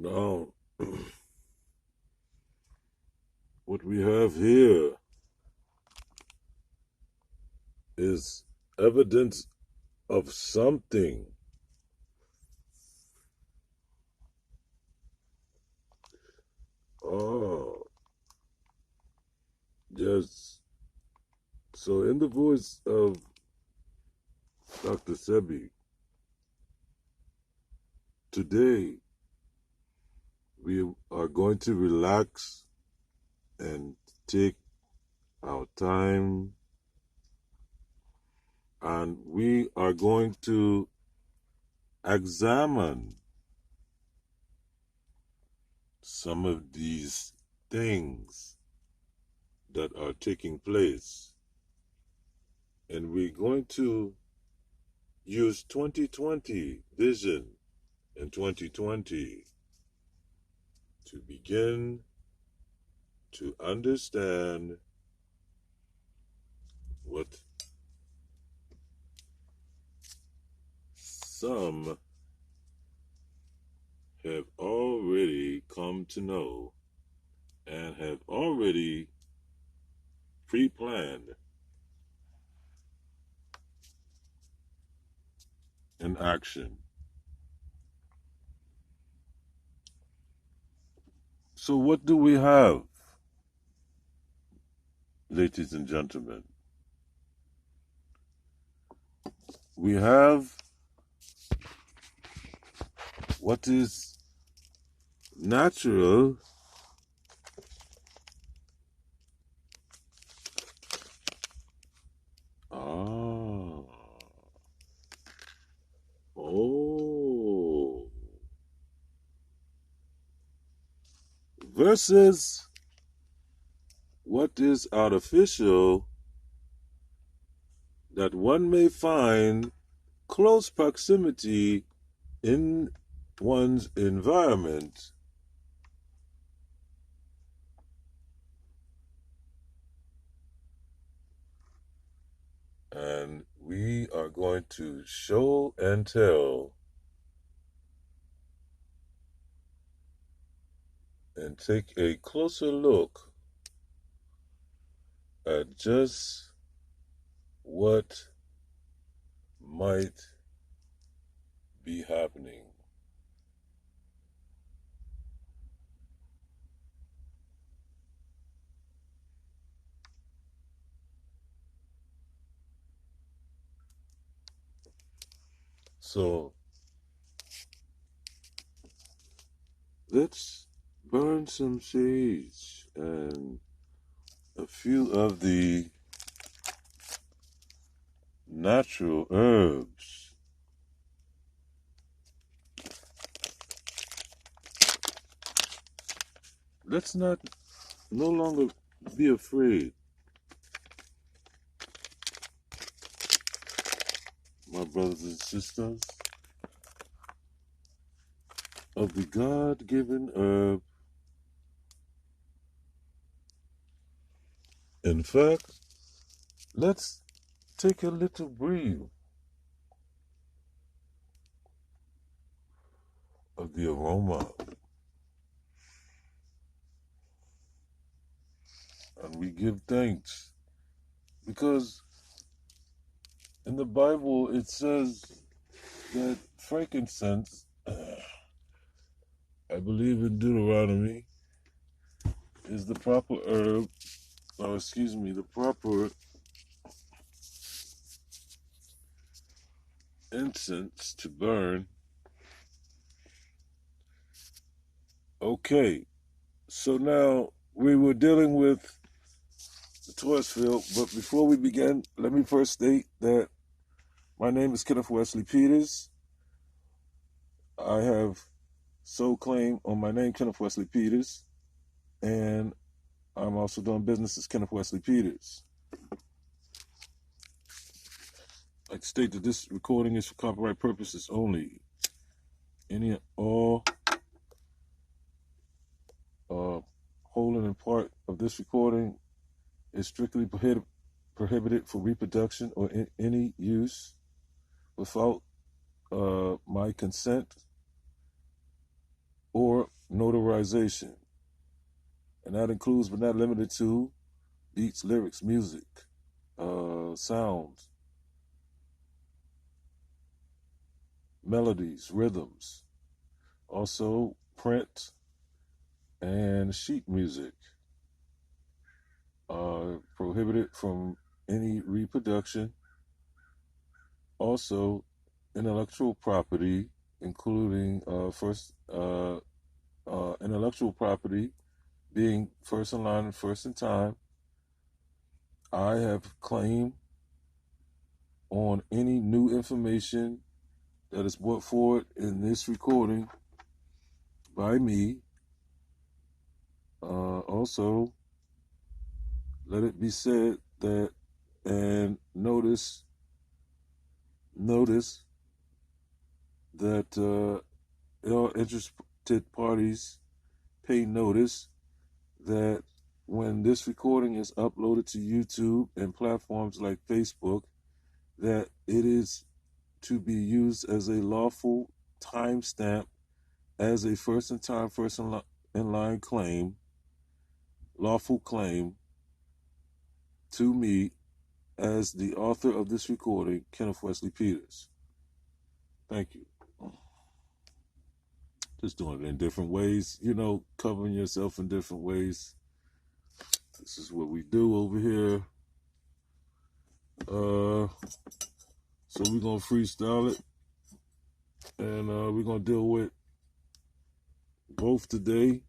Now, what we have here is evidence of something. Oh, yes. So, in the voice of Dr. Sebi, today we are going to relax and take our time, and we are going to examine some of these things that are taking place. And we're going to use 2020 vision in 2020 to begin to understand what some have already come to know and have already pre-planned in action. So what do we have, ladies and gentlemen? We have what is natural versus what is artificial that one may find close proximity in one's environment. And we are going to show and tell and take a closer look at just what might be happening. So let's burn some sage and a few of the natural herbs. Let's no longer be afraid, my brothers and sisters, of the God-given herb. In fact, let's take a little breathe of the aroma. And we give thanks because in the Bible it says that frankincense, I believe in Deuteronomy, is the proper herb, the proper incense to burn. Okay, so now we were dealing with the Torus field, but before we begin, let me first state that my name is Kenneth Wesley Peters. I have sole claim on my name, Kenneth Wesley Peters, and I'm also doing business as Kenneth Wesley Peters. I'd state that this recording is for copyright purposes only. Any and all whole and in part of this recording is strictly prohibited for reproduction or any use without my consent or notarization. And that includes, but not limited to, beats, lyrics, music, sounds, melodies, rhythms. Also, print and sheet music are prohibited from any reproduction. Also, intellectual property, including intellectual property being first in line and first in time. I have claim on any new information that is brought forward in this recording by me. Also, let it be said that, and notice that all interested parties pay notice that when this recording is uploaded to YouTube and platforms like Facebook, that it is to be used as a lawful timestamp as a first in time, first in line claim, lawful claim to me as the author of this recording, Kenneth Wesley Peters. Thank you. Just doing it in different ways, covering yourself in different ways. This is what we do over here. So we're going to freestyle it. And we're going to deal with both today.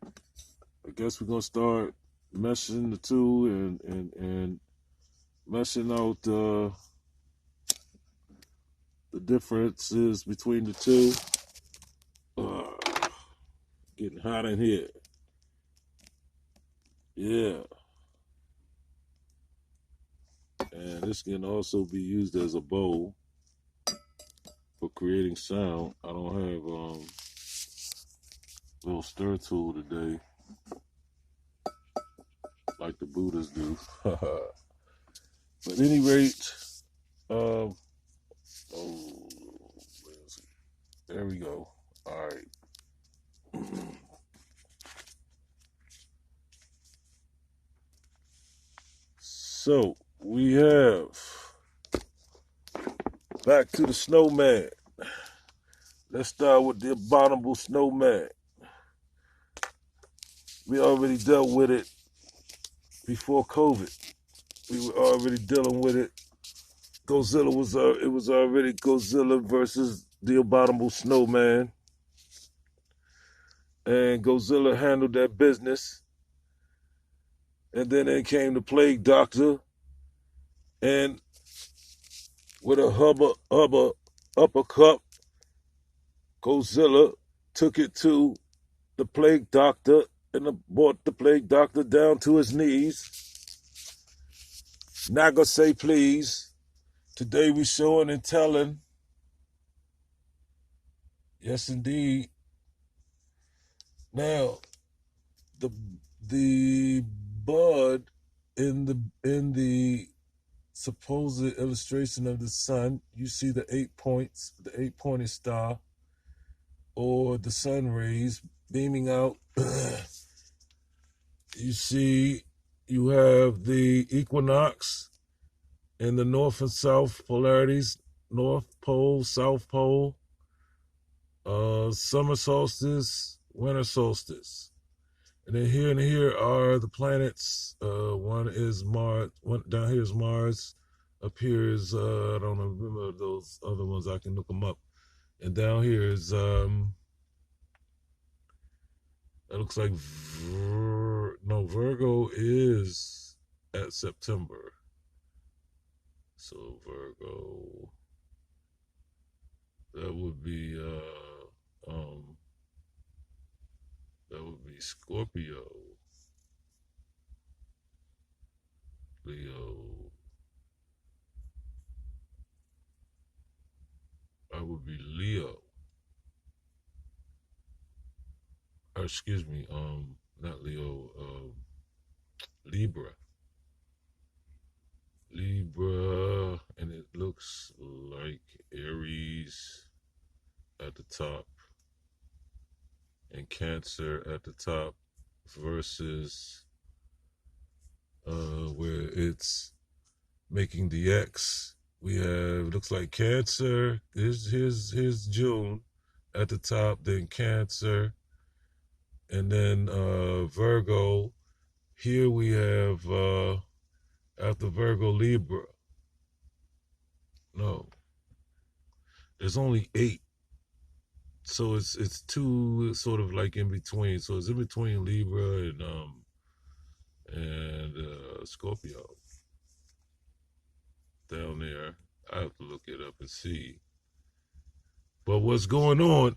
I guess we're going to start meshing the two and meshing out the differences between the two. Getting hot in here. Yeah. And this can also be used as a bowl for creating sound. I don't have a little stir tool today like the Buddhas do. But at any rate, there we go. All right. So we have back to the snowman. Let's start with the abominable snowman. We already dealt with it before COVID. We were already dealing with it. GoZilla was already GoZilla versus the abominable snowman. And GoZilla handled that business. And then in came the plague doctor. And with a uppercut, GoZilla took it to the plague doctor and brought the plague doctor down to his knees. Not gonna say please. Today we showing and telling. Yes, indeed. Now, the bud in the supposed illustration of the sun, you see the 8 points, the 8-pointed star, or the sun rays beaming out. You see, you have the equinox and the north and south polarities, north pole, south pole, summer solstice, winter solstice. And then here are the planets. One is Mars. One down here is Mars. Up here is I don't remember those other ones. I can look them up. And down here is that looks like Virgo is at September. So Virgo, that would be Scorpio, Leo. That would be Leo. Or excuse me, not Leo, Libra. Libra, and it looks like Aries at the top. and Cancer at the top versus where it's making the X. We have, looks like Cancer. Here's June at the top, then Cancer, and then Virgo. Here we have after Virgo, Libra. No, there's only 8. So it's 2 sort of like in between. So it's in between Libra and Scorpio down there. I have to look it up and see. But what's going on?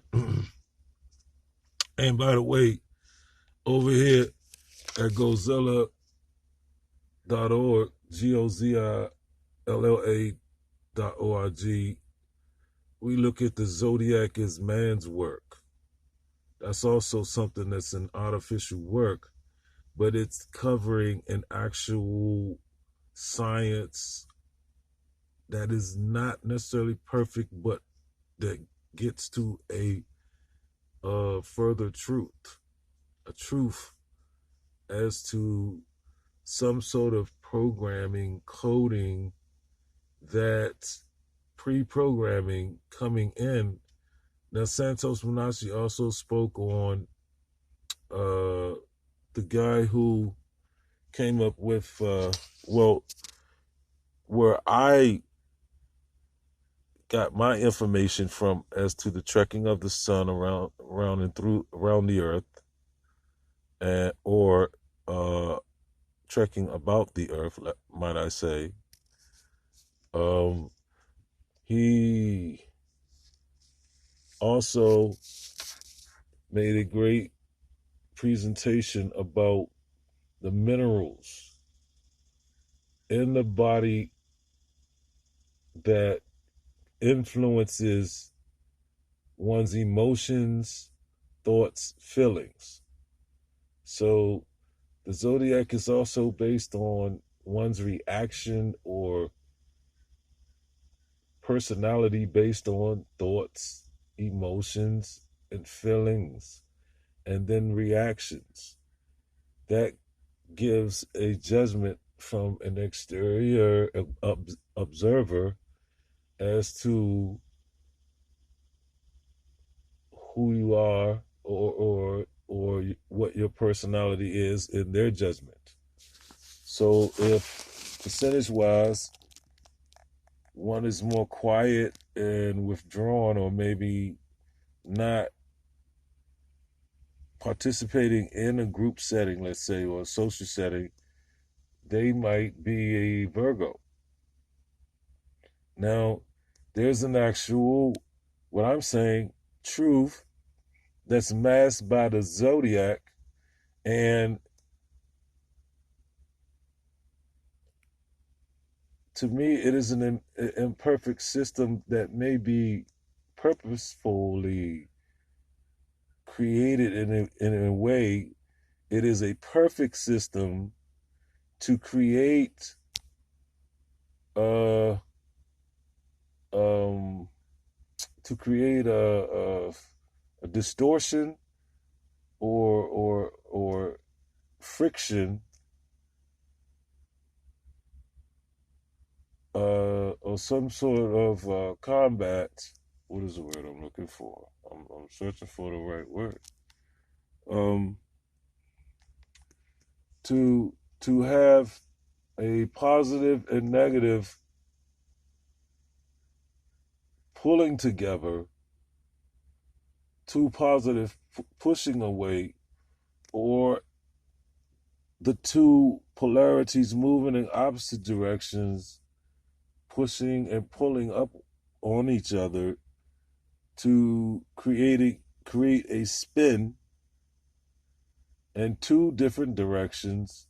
And by the way, over here at GoZilla.org, GoZilla.org, we look at the zodiac as man's work. That's also something that's an artificial work, but it's covering an actual science that is not necessarily perfect, but that gets to a further truth, a truth as to some sort of programming, coding, that pre-programming coming in. Now, Santos Munashi also spoke on the guy who came up with, where I got my information from as to the trekking of the sun around the earth, and or trekking about the earth, might I say. He also made a great presentation about the minerals in the body that influences one's emotions, thoughts, feelings. So the zodiac is also based on one's reaction or personality based on thoughts, emotions, and feelings, and then reactions. That gives a judgment from an exterior observer as to who you are, or what your personality is in their judgment. So if percentage-wise, one is more quiet and withdrawn, or maybe not participating in a group setting, let's say, or a social setting, they might be a Virgo. Now, there's an actual, what I'm saying, truth that's masked by the zodiac, and to me, it is an imperfect system that may be purposefully created in a way. It is a perfect system to create a distortion or friction, or some sort of combat. What is the word I'm looking for? I'm searching for the right word. To have a positive and negative pulling together, two positive pushing away, or the two polarities moving in opposite directions, pushing and pulling up on each other to create a spin in two different directions,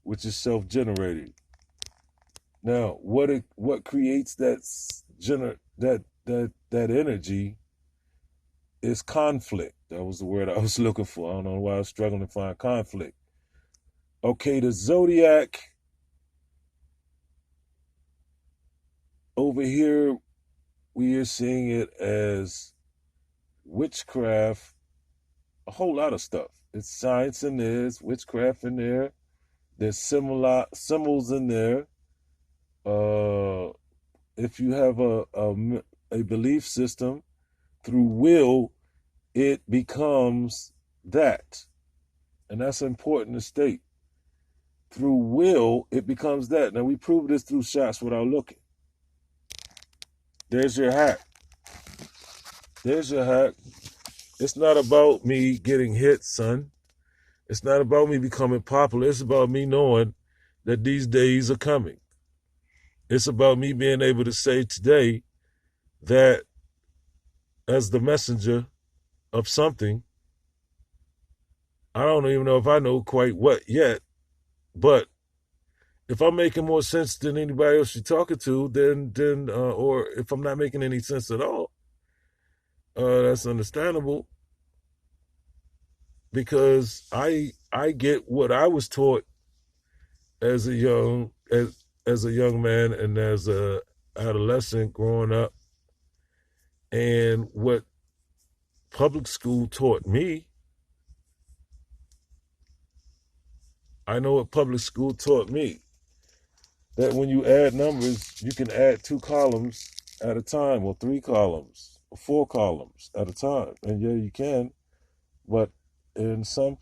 which is self-generating. Now, what creates that energy is conflict. That was the word I was looking for. I don't know why I was struggling to find conflict. Okay, the zodiac over here, we are seeing it as witchcraft a whole lot of stuff. It's science in there, it's witchcraft in there, there's similar symbols in there. If you have a belief system, through will, it becomes that. And that's important to state. Through will, it becomes that. Now, we prove this through shots without looking. There's your hack. There's your hack. It's not about me getting hit, son. It's not about me becoming popular. It's about me knowing that these days are coming. It's about me being able to say today that as the messenger of something, I don't even know if I know quite what yet, but if I'm making more sense than anybody else you're talking to, then or if I'm not making any sense at all, that's understandable, because I get what I was taught as a young man and as a adolescent growing up, and what public school taught me. I know what public school taught me, that when you add numbers, you can add 2 columns at a time, or 3 columns, or 4 columns at a time. And yeah, you can, but in some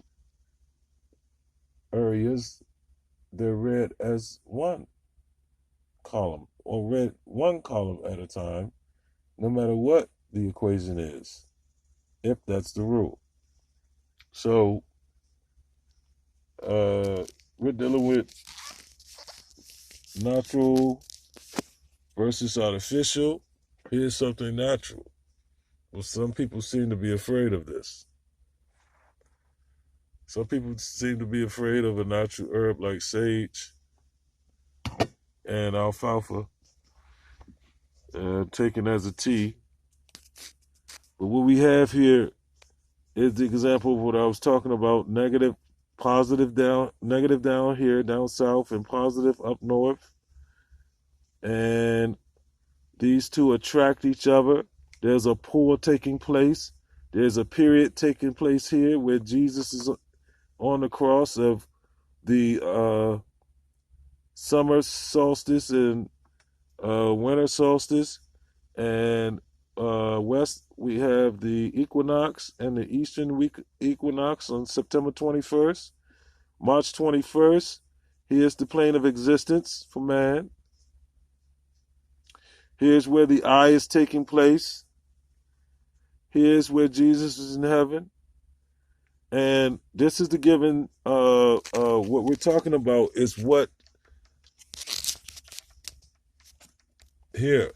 areas, they're read as 1 column, or read 1 column at a time, no matter what the equation is, if that's the rule. So, we're dealing with natural versus artificial. Here's something natural. Well, some people seem to be afraid of this. Some people seem to be afraid of a natural herb like sage and alfalfa, taken as a tea. But what we have here is the example of what I was talking about: negative down here, down south, and positive up north. And these two attract each other. There's a pull taking place. There's a period taking place here where Jesus is on the cross of the summer solstice and winter solstice. And west, we have the equinox and the eastern equinox on September 21st. March 21st, here's the plane of existence for man. Here's where the eye is taking place. Here's where Jesus is in heaven. And this is the given, what we're talking about is what here.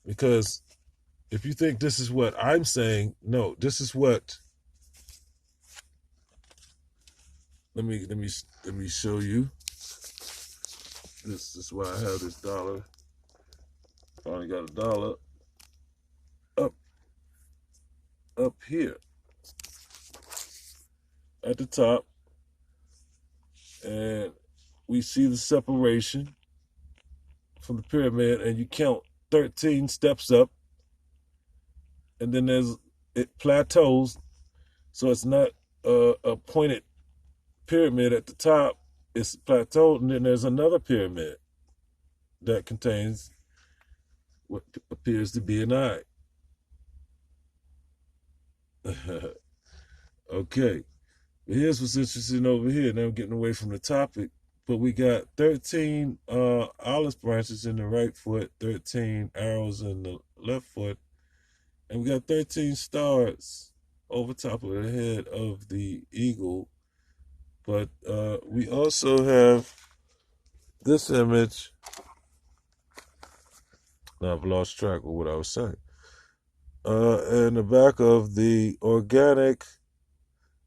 Because if you think this is what I'm saying, no, this is what, let me show you. This is why I have this dollar. Finally got a dollar up here at the top, and we see the separation from the pyramid, and you count 13 steps up, and then it plateaus, so it's not a pointed pyramid at the top. It's plateaued, and then there's another pyramid that contains what appears to be an eye. Okay, here's what's interesting over here. Now I'm getting away from the topic, but we got 13 olive branches in the right foot, 13 arrows in the left foot, and we got 13 stars over top of the head of the eagle. But we also have this image. Now I've lost track of what I was saying. In the back of the organic,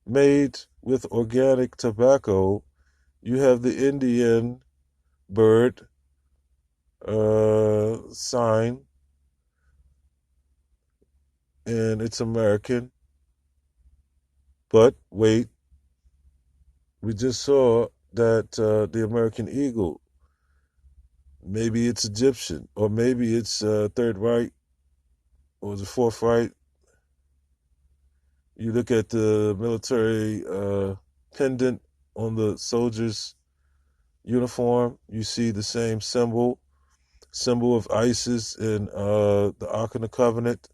made with organic tobacco, you have the Indian bird sign, and it's American. But wait, we just saw that the American eagle, maybe it's Egyptian, or maybe it's Third Reich, or the Fourth Reich. You look at the military pendant on the soldier's uniform, you see the same symbol of Isis in the Ark of the Covenant,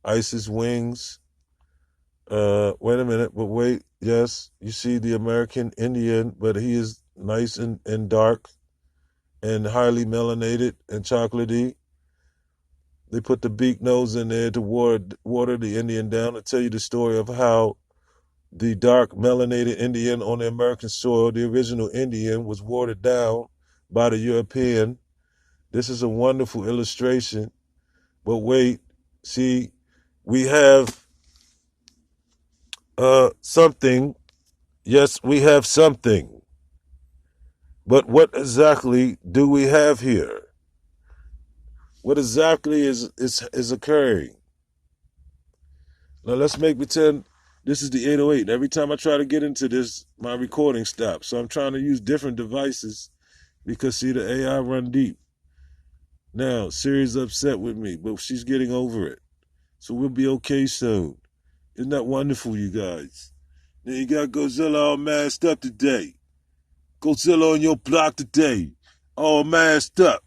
Isis wings. Wait a minute, but wait, yes, you see the American Indian, but he is nice and dark and highly melanated and chocolatey. They put the beak nose in there to water the Indian down and tell you the story of how the dark melanated Indian on the American soil, the original Indian, was watered down by the European. This is a wonderful illustration. But wait, see, we have something. Yes, we have something. But what exactly do we have here? What exactly is occurring? Now let's make pretend this is the 808. And every time I try to get into this, my recording stops. So I'm trying to use different devices because see the AI run deep. Now Siri's upset with me, but she's getting over it. So we'll be okay soon. Isn't that wonderful, you guys? Now you got GoZilla all masked up today. GoZilla on your block today. All masked up.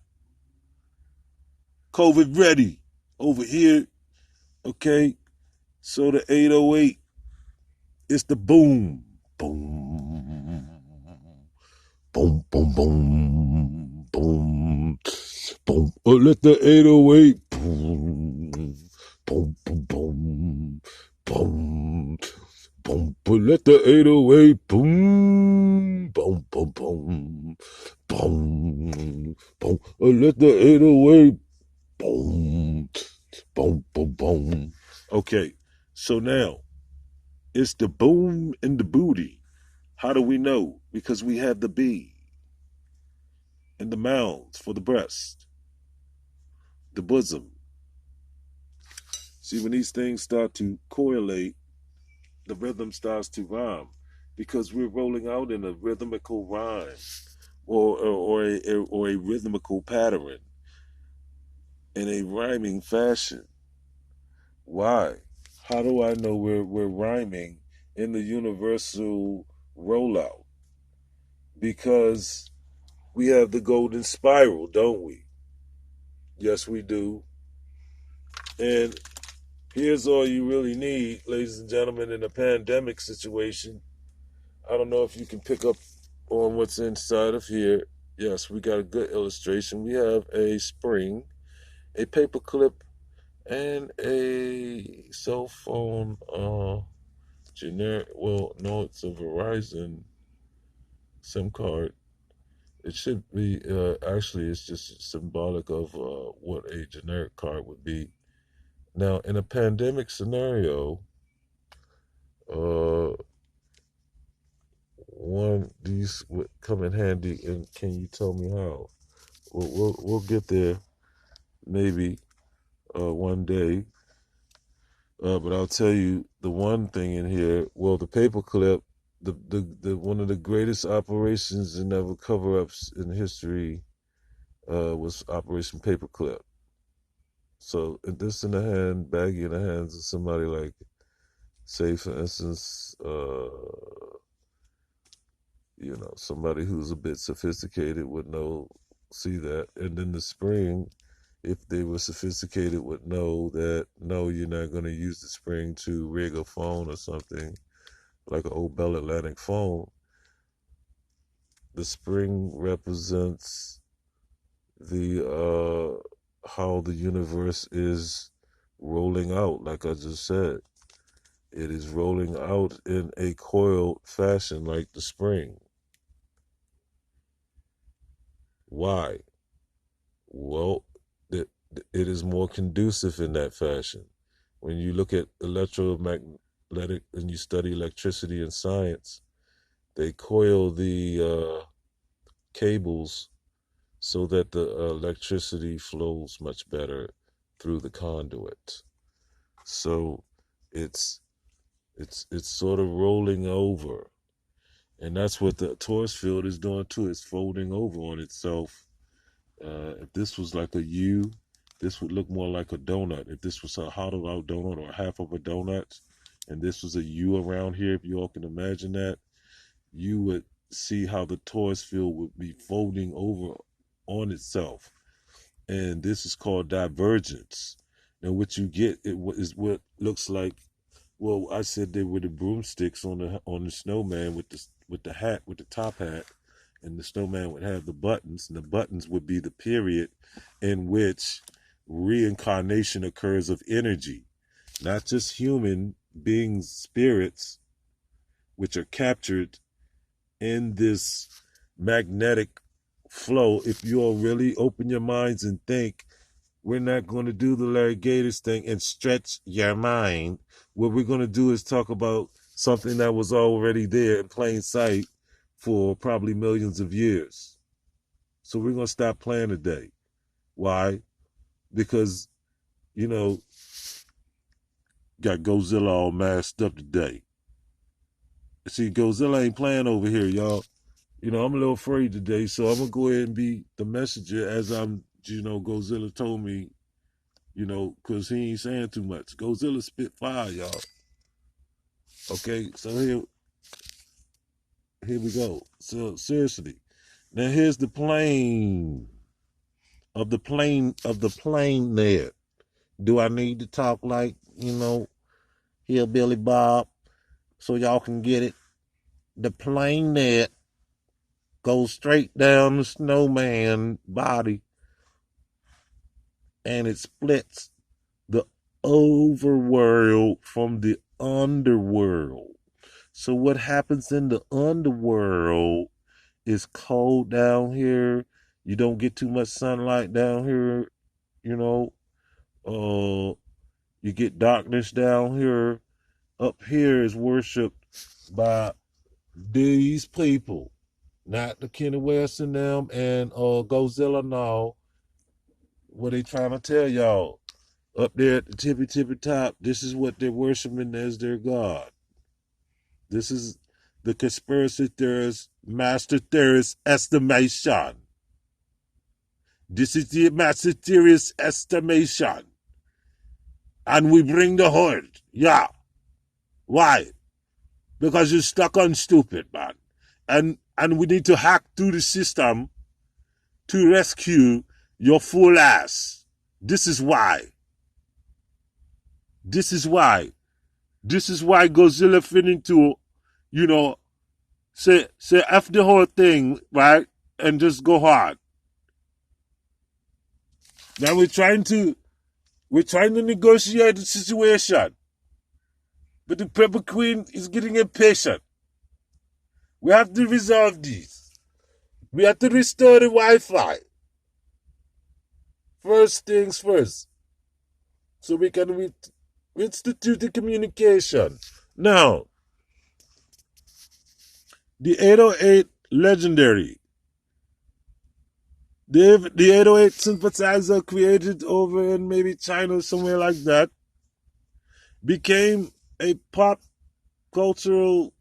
COVID ready. Over here. Okay. So the 808. It's the boom. Boom. Boom, boom, boom. Boom. Boom. Oh, let the 808. Boom. Boom, boom, boom. Boom. Boom. Let the 808. Boom. Boom, boom, boom. Boom. Boom. Let the 808. Boom. Boom, boom, boom. Okay. So now, it's the boom and the booty. How do we know? Because we have the B and the mounds for the breast, the bosom. See, when these things start to correlate, the rhythm starts to rhyme because we're rolling out in a rhythmical rhyme or a rhythmical pattern in a rhyming fashion. Why? How do I know we're rhyming in the universal rollout? Because we have the golden spiral, don't we? Yes, we do. And here's all you really need, ladies and gentlemen, in a pandemic situation. I don't know if you can pick up on what's inside of here. Yes, we got a good illustration. We have a spring, a paper clip, and a cell phone generic. Well, no, it's a Verizon SIM card. It should be, actually, it's just symbolic of what a generic card would be. Now, in a pandemic scenario, uh, these would come in handy, and can you tell me how? We'll get there maybe one day, but I'll tell you the one thing in here. Well, the paperclip, the one of the greatest operations and never cover-ups in history was Operation Paperclip. So this in the hand, baggy in the hands of somebody like, say, for instance, somebody who's a bit sophisticated would see that. And then the spring, if they were sophisticated, would know that, no, you're not going to use the spring to rig a phone or something, like an old Bell Atlantic phone. The spring represents the how the universe is rolling out, like I just said. It is rolling out in a coiled fashion like the spring. Why? Well, it is more conducive in that fashion. When you look at electromagnetic and you study electricity in science, they coil the cables so that the electricity flows much better through the conduit. So it's sort of rolling over. And that's what the torus field is doing too. It's folding over on itself. If this was like a U, this would look more like a donut. If this was a hollowed out donut or half of a donut, and this was a U around here, if you all can imagine that, you would see how the torus field would be folding over on itself. And this is called divergence. And what you get is what looks like, well, I said they were the broomsticks on the snowman with the hat, with the top hat, and the snowman would have the buttons, and the buttons would be the period in which reincarnation occurs of energy, not just human beings, spirits, which are captured in this magnetic flow. If you all really open your minds and think, we're not going to do the Larry Gators thing and stretch your mind. What we're going to do is talk about something that was already there in plain sight for probably millions of years. So we're going to stop playing today. Why? Because, you know, got GoZilla all masked up today. See, GoZilla ain't playing over here, y'all. You know, I'm a little afraid today, so I'm going to go ahead and be the messenger as I'm, you know, GoZilla told me, you know, because he ain't saying too much. GoZilla spit fire, y'all. Okay, so here we go. So, seriously. Now, here's the plane of the plane there. Do I need to talk like, you know, Hillbilly Bob so y'all can get it? The plane net goes straight down the snowman body, and it splits the overworld from the underworld. So what happens in the underworld is cold down here. You don't get too much sunlight down here, you know. You get darkness down here. Up here is worshipped by these people, not the Kenny West and them and GoZilla. No, what they trying to tell y'all up there at the tippy top, this is what they're worshiping as their god. This is the conspiracy theorist, master theorist estimation. This is the master theorist estimation. And we bring the horde. Yeah. Why? Because you're stuck on stupid, man. And we need to hack through the system to rescue your fool ass. This is why. This is why. This is why GoZilla finna to, you know, say F the whole thing, right? And just go hard. Now we're trying to negotiate the situation. But the Purple Queen is getting impatient. We have to resolve this. We have to restore the Wi-Fi. First things first. So we can institute the communication. Now, the 808 legendary. The 808 synthesizer created over in maybe China, somewhere like that, became a pop cultural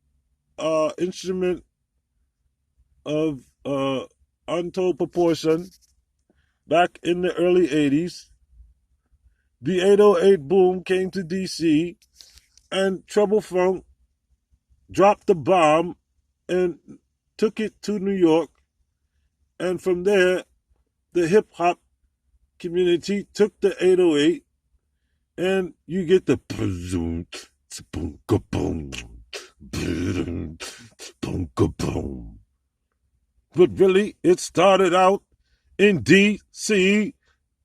instrument of untold proportion back in the early 80s. The 808 boom came to DC, and Trouble Funk dropped the bomb and took it to New York. And from there, the hip-hop community took the 808, and you get the boom, boom, boom, boom, boom. But really, it started out in D.C.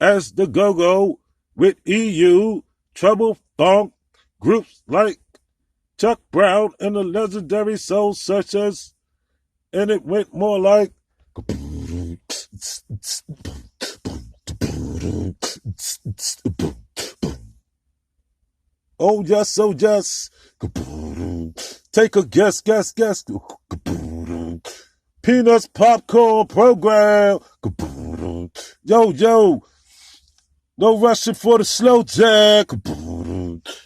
as the Go-Go with EU, Trouble Funk, groups like Chuck Brown and the legendary Soul Searchers, and it went more like oh yes, oh yes. Take a guess. Peanuts popcorn program. Yo. No rushing for the slow jack.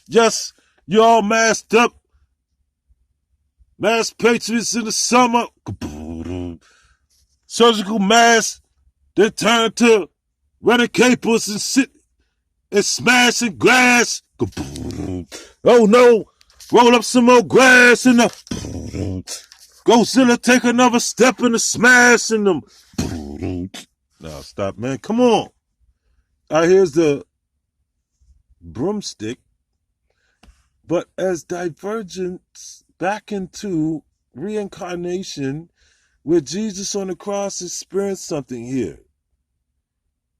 Yes, you all masked up. Masked patriots in the summer. Surgical masks. They turn to running capers and sit and smashing glass. Oh no, Roll up some more grass in the GoZilla, take another step in the smashing them. Now stop, man. Come on. All right, here's the broomstick. But as divergence back into reincarnation, where Jesus on the cross experienced something here.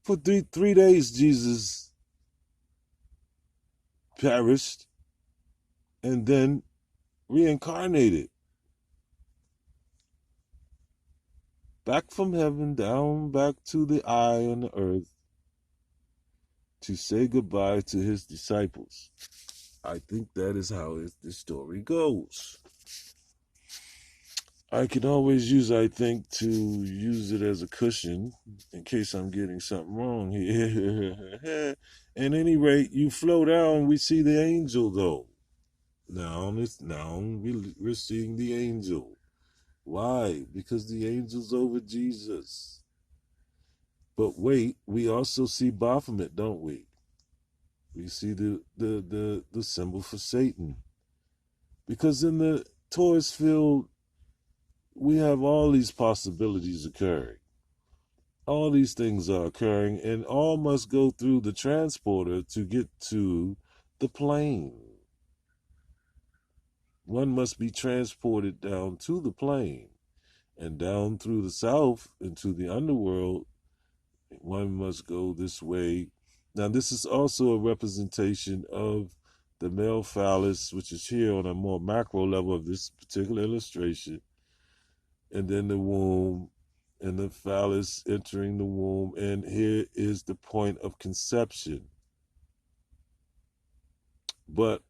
For three days, Jesus perished and then reincarnated. Back from heaven, down back to the eye on the earth to say goodbye to his disciples. I think that is how the story goes. I can always use, I think, to use it as a cushion in case I'm getting something wrong here. At any rate, you flow down, we see the angel, though. Now we're seeing the angel. Why? Because the angel's over Jesus. But wait, we also see Baphomet, don't we? We see the symbol for Satan. Because in the Torus field, we have all these possibilities occurring. All these things are occurring, and all must go through the transporter to get to the plane. One must be transported down to the plane, and down through the south into the underworld, one must go this way. Now, this is also a representation of the male phallus, which is here on a more macro level of this particular illustration, and then the womb, and the phallus entering the womb, and here is the point of conception. But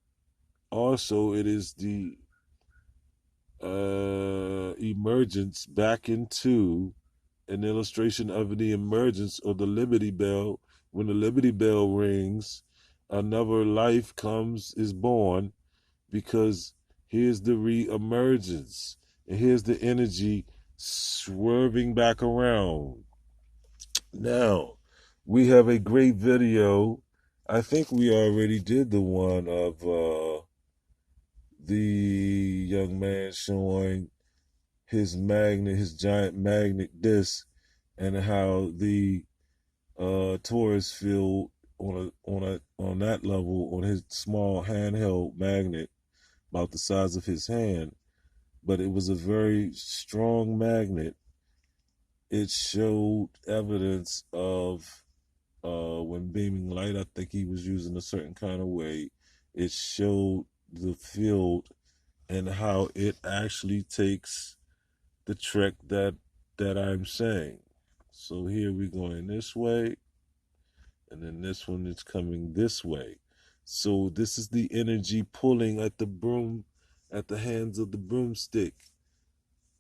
also it is the emergence back into an illustration of the emergence of the Liberty Bell. When the Liberty Bell rings, another life is born, because here's the re-emergence, and here's the energy swerving back around. Now, we have a great video. I think we already did the one of the young man showing his giant magnet disc, and how the Torus field on that level, on his small handheld magnet about the size of his hand, but it was a very strong magnet. It showed evidence of when beaming light. I think he was using a certain kind of way. It showed the field and how it actually takes the trek that I'm saying. So here we're going this way, and then this one is coming this way. So this is the energy pulling at the broom, at the hands of the broomstick.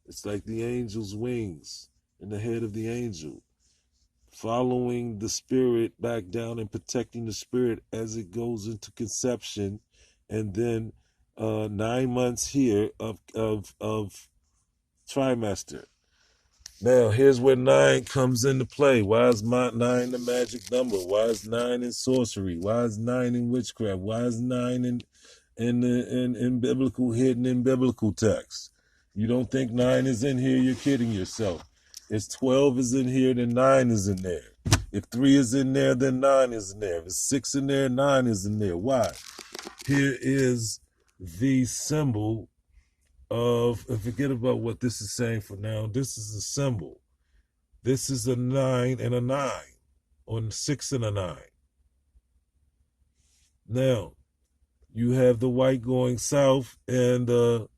It's like the angel's wings in the head of the angel, following the spirit back down and protecting the spirit as it goes into conception, and then 9 months here of trimester. Now, here's where 9 comes into play. Why is 9 the magic number? Why is 9 in sorcery? Why is 9 in witchcraft? Why is 9 in biblical, hidden in biblical texts? You don't think 9 is in here? You're kidding yourself. If 12 is in here, then 9 is in there. If 3 is in there, then 9 is in there. If it's 6 in there, 9 is in there. Why? Here is the symbol of, forget about what this is saying for now. This is a symbol. This is a 9 and a 9, or 6 and a 9. Now, you have the white going south and the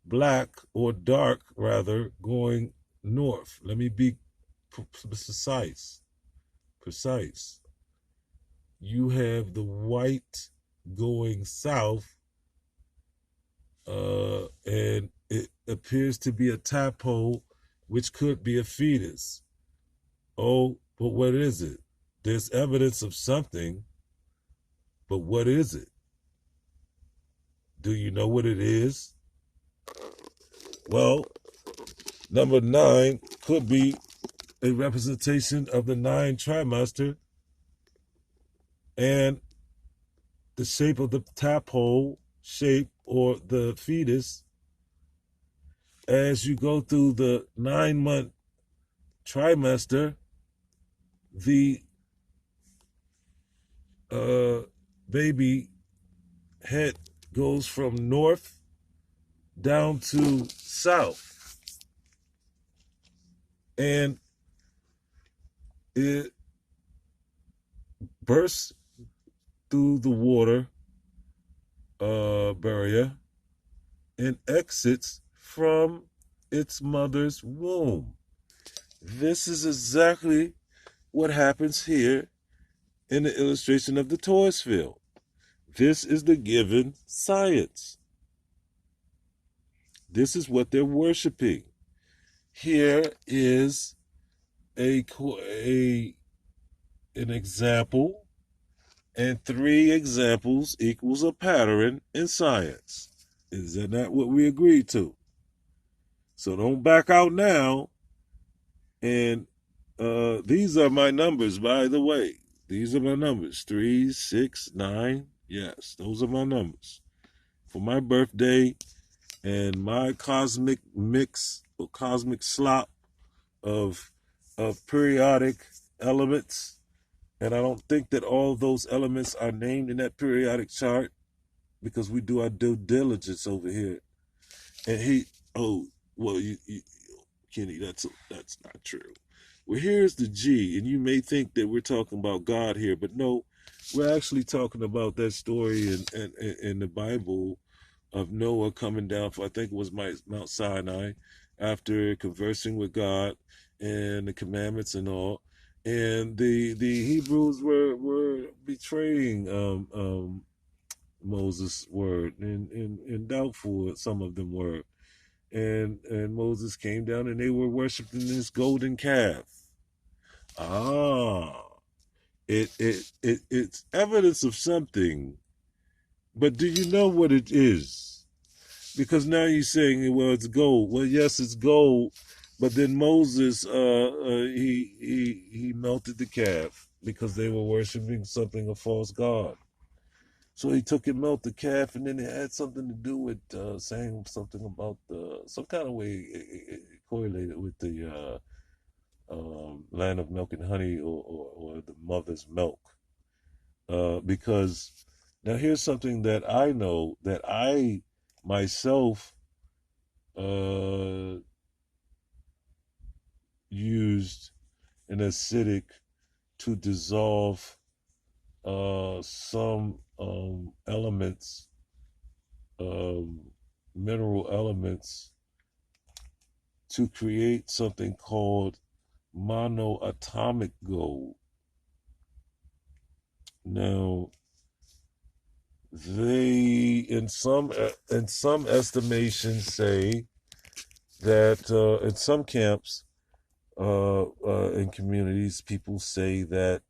black, or dark rather, going north. Let me be precise. You have the white going south, and it appears to be a tadpole, which could be a fetus. Oh, but what is it? There's evidence of something, but what is it? Do you know what it is? Well, number 9 could be a representation of the 9 trimester, and the shape of the tadpole shape or the fetus, as you go through the 9-month trimester, the baby head goes from north down to south, and it bursts through the water barrier and exits from its mother's womb. This is exactly what happens here in the illustration of the Torus field. This is the given science. This is what they're worshiping. Here is an example, and 3 examples equals a pattern in science. Is that not what we agreed to? So don't back out now. And these are my numbers, by the way. These are my numbers. 3, 6, 9. Yes, those are my numbers. For my birthday and my cosmic mix or cosmic slop of periodic elements. And I don't think that all those elements are named in that periodic chart, because we do our due diligence over here. And Kenny, that's not true. Well, here's the G, and you may think that we're talking about God here, but no, we're actually talking about that story in the Bible of Noah coming down for, I think it was Mount Sinai, after conversing with God and the commandments and all. And the Hebrews were betraying Moses' word, and doubtful some of them were. And Moses came down and they were worshiping this golden calf. It's evidence of something, but do you know what it is? Because now you're saying, well, it's gold. Well, yes, it's gold, but then Moses, he melted the calf because they were worshiping something, a false god. So he took and melted the calf, and then it had something to do with saying something about some kind of way it correlated with the land of milk and honey, or the mother's milk. Because now here's something that I know, that I myself used an acidic to dissolve some elements, mineral elements, to create something called monoatomic gold. Now, they in some estimations say that in some camps in communities, people say that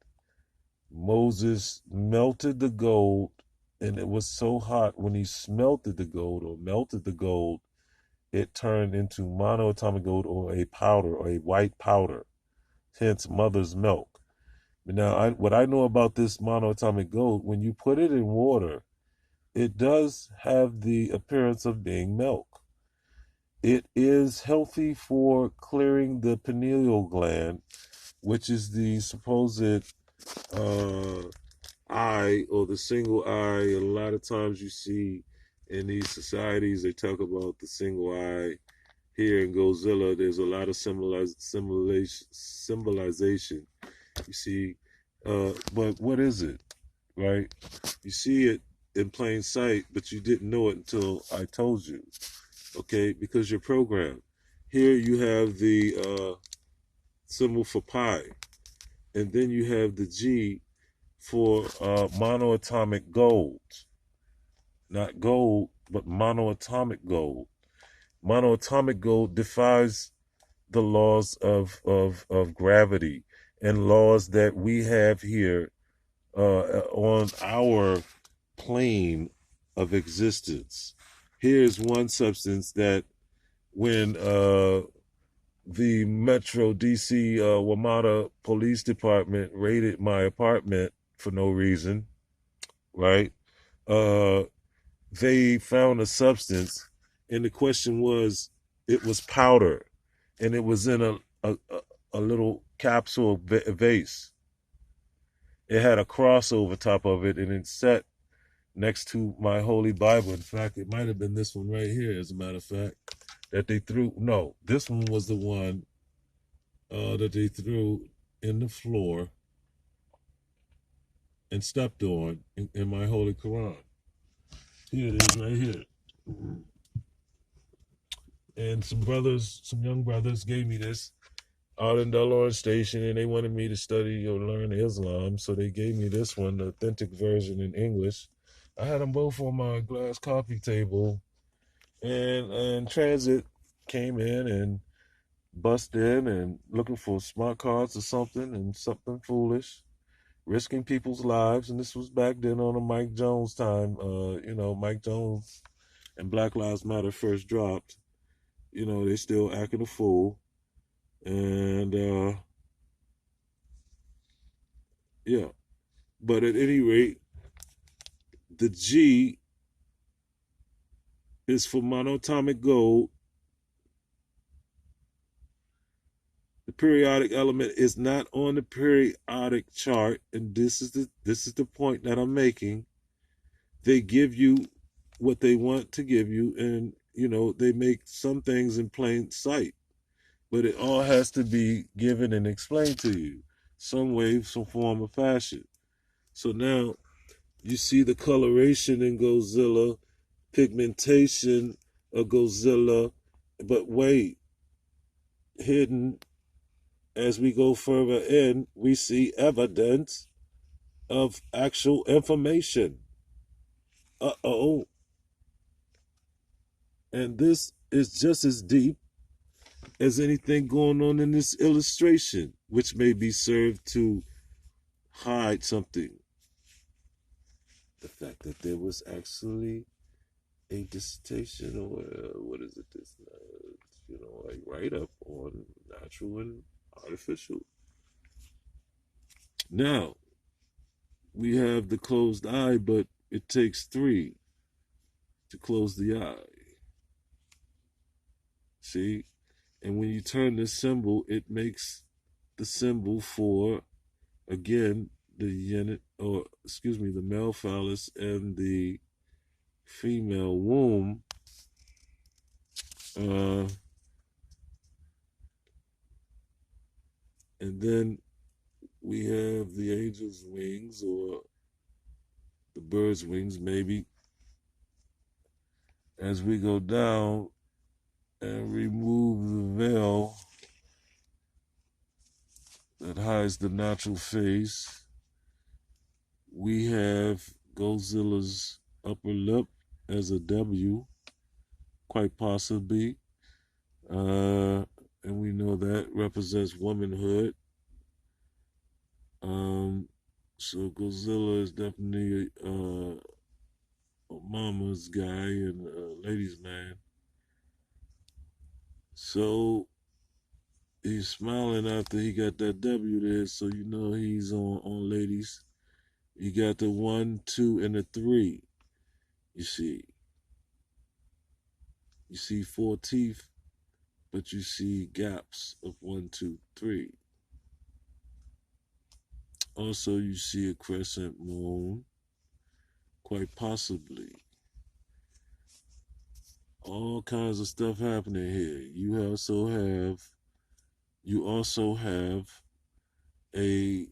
Moses melted the gold, and it was so hot when he smelted the gold or melted the gold, it turned into monoatomic gold, or a powder, or a white powder, hence mother's milk. Now, what I know about this monoatomic gold, when you put it in water, it does have the appearance of being milk. It is healthy for clearing the pineal gland, which is the supposed eye, or the single eye. A lot of times you see in these societies, they talk about the single eye. Here in GoZilla, there's a lot of symbolization. You see, but what is it, right? You see it in plain sight, but you didn't know it until I told you, okay? Because you're programmed. Here you have the symbol for pi, and then you have the G for monoatomic gold. Not gold, but monoatomic gold. Monoatomic gold defies the laws of gravity and laws that we have here on our plane of existence. Here's one substance that when the Metro DC Wamata Police Department raided my apartment for no reason, right? they found a substance, and the question was, it was powder, and it was in a little capsule vase. It had a cross over top of it, and it sat next to my holy Bible. In fact, it might have been this one right here, as a matter of fact, that they threw. No, this one was the one that they threw in the floor and stepped on in my holy Quran. Here it is, right here. And some young brothers gave me this out in Delaware Station, and they wanted me to study or learn Islam, so they gave me this one, the authentic version in English. I had them both on my glass coffee table, and transit came in and bust in and looking for smart cards or something, and something foolish, risking people's lives. And this was back then on the Mike Jones time. Mike Jones and Black Lives Matter first dropped. They still acting a fool. And yeah. But at any rate, the G is for monatomic gold. The periodic element is not on the periodic chart, and this is the point that I'm making. They give you what they want to give you, and they make some things in plain sight, but it all has to be given and explained to you, some way, some form, or fashion. So now you see the coloration in GoZilla, pigmentation of GoZilla, but wait, hidden as we go further in, we see evidence of actual information. Uh-oh. And this is just as deep as anything going on in this illustration, which may be served to hide something. The fact that there was actually a dissertation, or what is it, like write-up on natural and artificial. Now, we have the closed eye, but it takes 3 to close the eye. See? And when you turn this symbol, it makes the symbol for, again, the the male phallus and the female womb. And then we have the angel's wings, or the bird's wings, maybe, as we go down and remove the veil that hides the natural face. We have GoZilla's upper lip as a W, quite possibly. And we know that represents womanhood. So GoZilla is definitely a mama's guy and a ladies' man. So he's smiling after he got that W there, so he's on ladies. You got the 1, 2, and the 3. You see 4 teeth, but you see gaps of 1, 2, 3. Also, you see a crescent moon, quite possibly. All kinds of stuff happening here. You also have a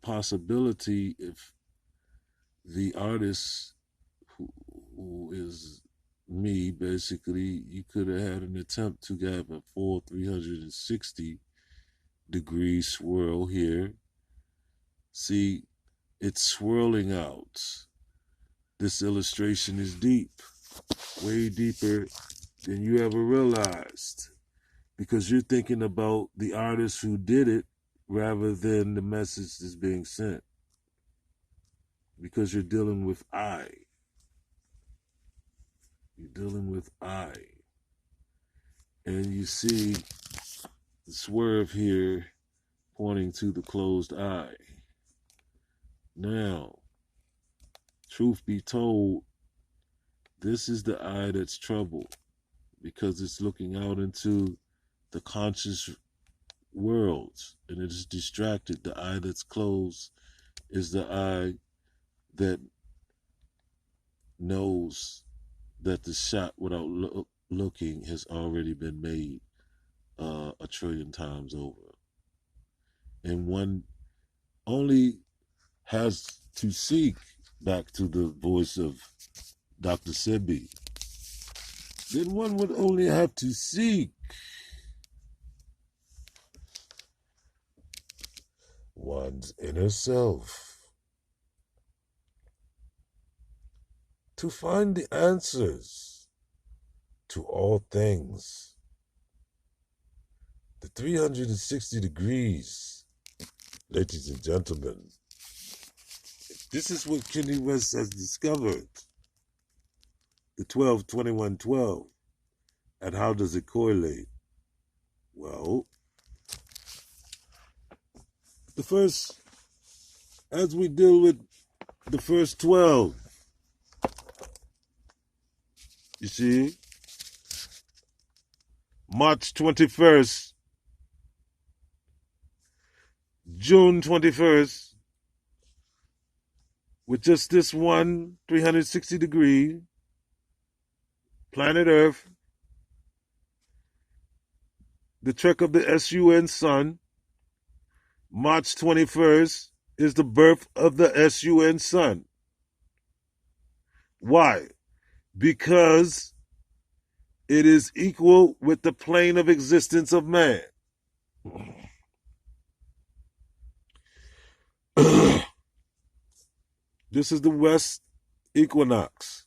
possibility, if the artist who is me, basically, you could have had an attempt to have a full 360-degree swirl here. See, it's swirling out. This illustration is deep, way deeper than you ever realized, because you're thinking about the artist who did it rather than the message that's being sent, because you're dealing with I. You're dealing with I. And you see the swerve here pointing to the closed eye. Now, truth be told, This is the eye that's troubled because it's looking out into the conscious world and it is distracted. The eye that's closed is the eye that knows that the shot without looking has already been made a trillion times over. And one only has to seek back to the voice of Dr. Sebi. Then one would only have to seek one's inner self to find the answers to all things. The 360 degrees, ladies and gentlemen. This is what Kenny West has discovered. The 12-21-12. And how does it correlate? Well, the first, as we deal with the first 12, you see, March 21st, June 21st, with just this one 360 degree planet Earth, the trek of the SUN sun, March 21st is the birth of the SUN sun. Why? Because it is equal with the plane of existence of man. This is the west equinox.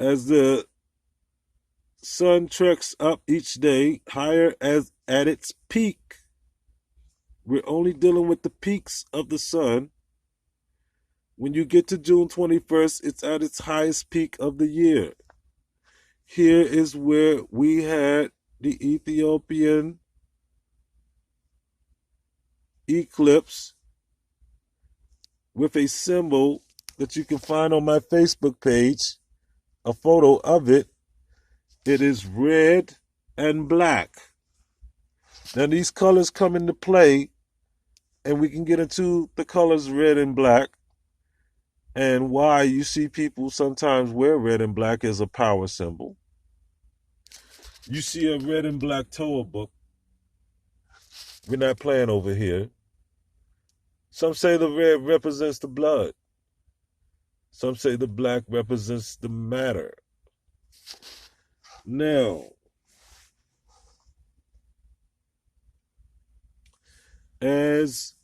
As the sun treks up each day higher as at its peak, we're only dealing with the peaks of the sun. When you get to June 21st, it's at its highest peak of the year. Here is where we had the Ethiopian eclipse with a symbol that you can find on my Facebook page, a photo of it. It is red and black. Now these colors come into play, and we can get into the colors red and black and why you see people sometimes wear red and black as a power symbol. You see a red and black Torah book. We're not playing over here. Some say the red represents the blood. Some say the black represents the matter. Now, as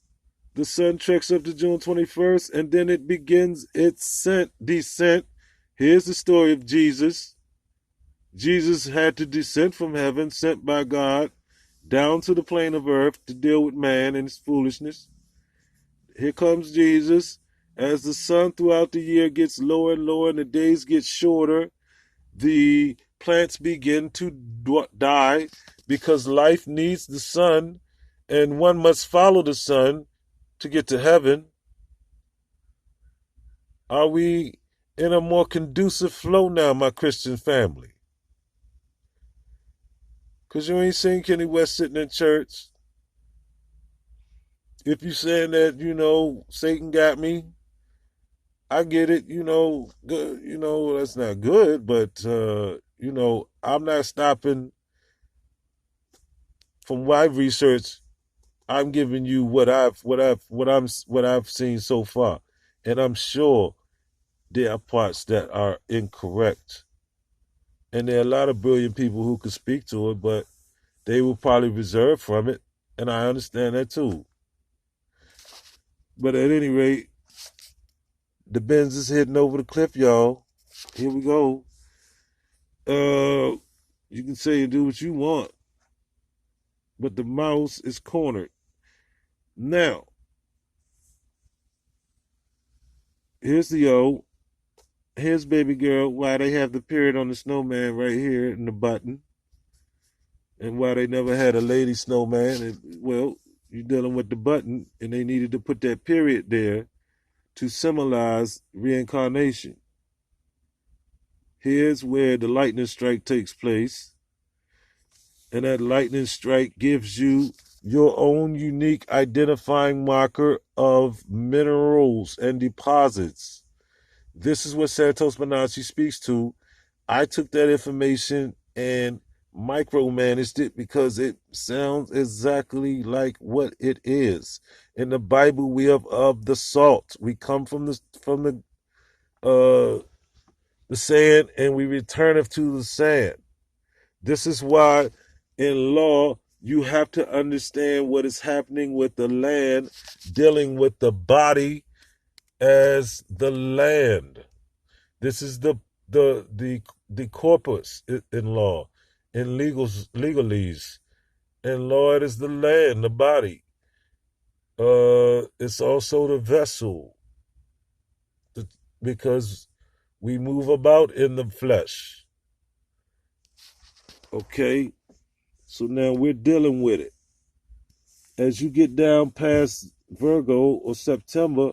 the sun treks up to June 21st, and then it begins its descent. Here's the story of Jesus. Jesus had to descend from heaven, sent by God, down to the plane of earth to deal with man and his foolishness. Here comes Jesus. As the sun throughout the year gets lower and lower and the days get shorter, the plants begin to die because life needs the sun, and one must follow the sun to get to heaven. Are we in a more conducive flow now, my Christian family? Because you ain't seen Kenny West sitting in church. If you saying that, Satan got me, I get it, good, that's not good, but, I'm not stopping from my research. I'm giving you what I've seen so far. And I'm sure there are parts that are incorrect. And there are a lot of brilliant people who could speak to it, but they will probably reserve from it. And I understand that too. But at any rate, the Benz is heading over the cliff, y'all. Here we go. You can say and do what you want, but the mouse is cornered. Now, here's here's baby girl, why they have the period on the snowman right here in the button, and why they never had a lady snowman. And, well, you're dealing with the button, and they needed to put that period there to symbolize reincarnation. Here's where the lightning strike takes place. And that lightning strike gives you your own unique identifying marker of minerals and deposits. This is what Santos Bonacci speaks to. I took that information and micromanaged it because it sounds exactly like what it is. In the Bible, we have of the salt. We come from the sand and we returneth to the sand. This is why in law you have to understand what is happening with the land, dealing with the body as the land. This is the corpus in law, in legalese. In law, it is the land, the body. It's also the vessel, because we move about in the flesh. Okay, so now we're dealing with it. As you get down past Virgo or September,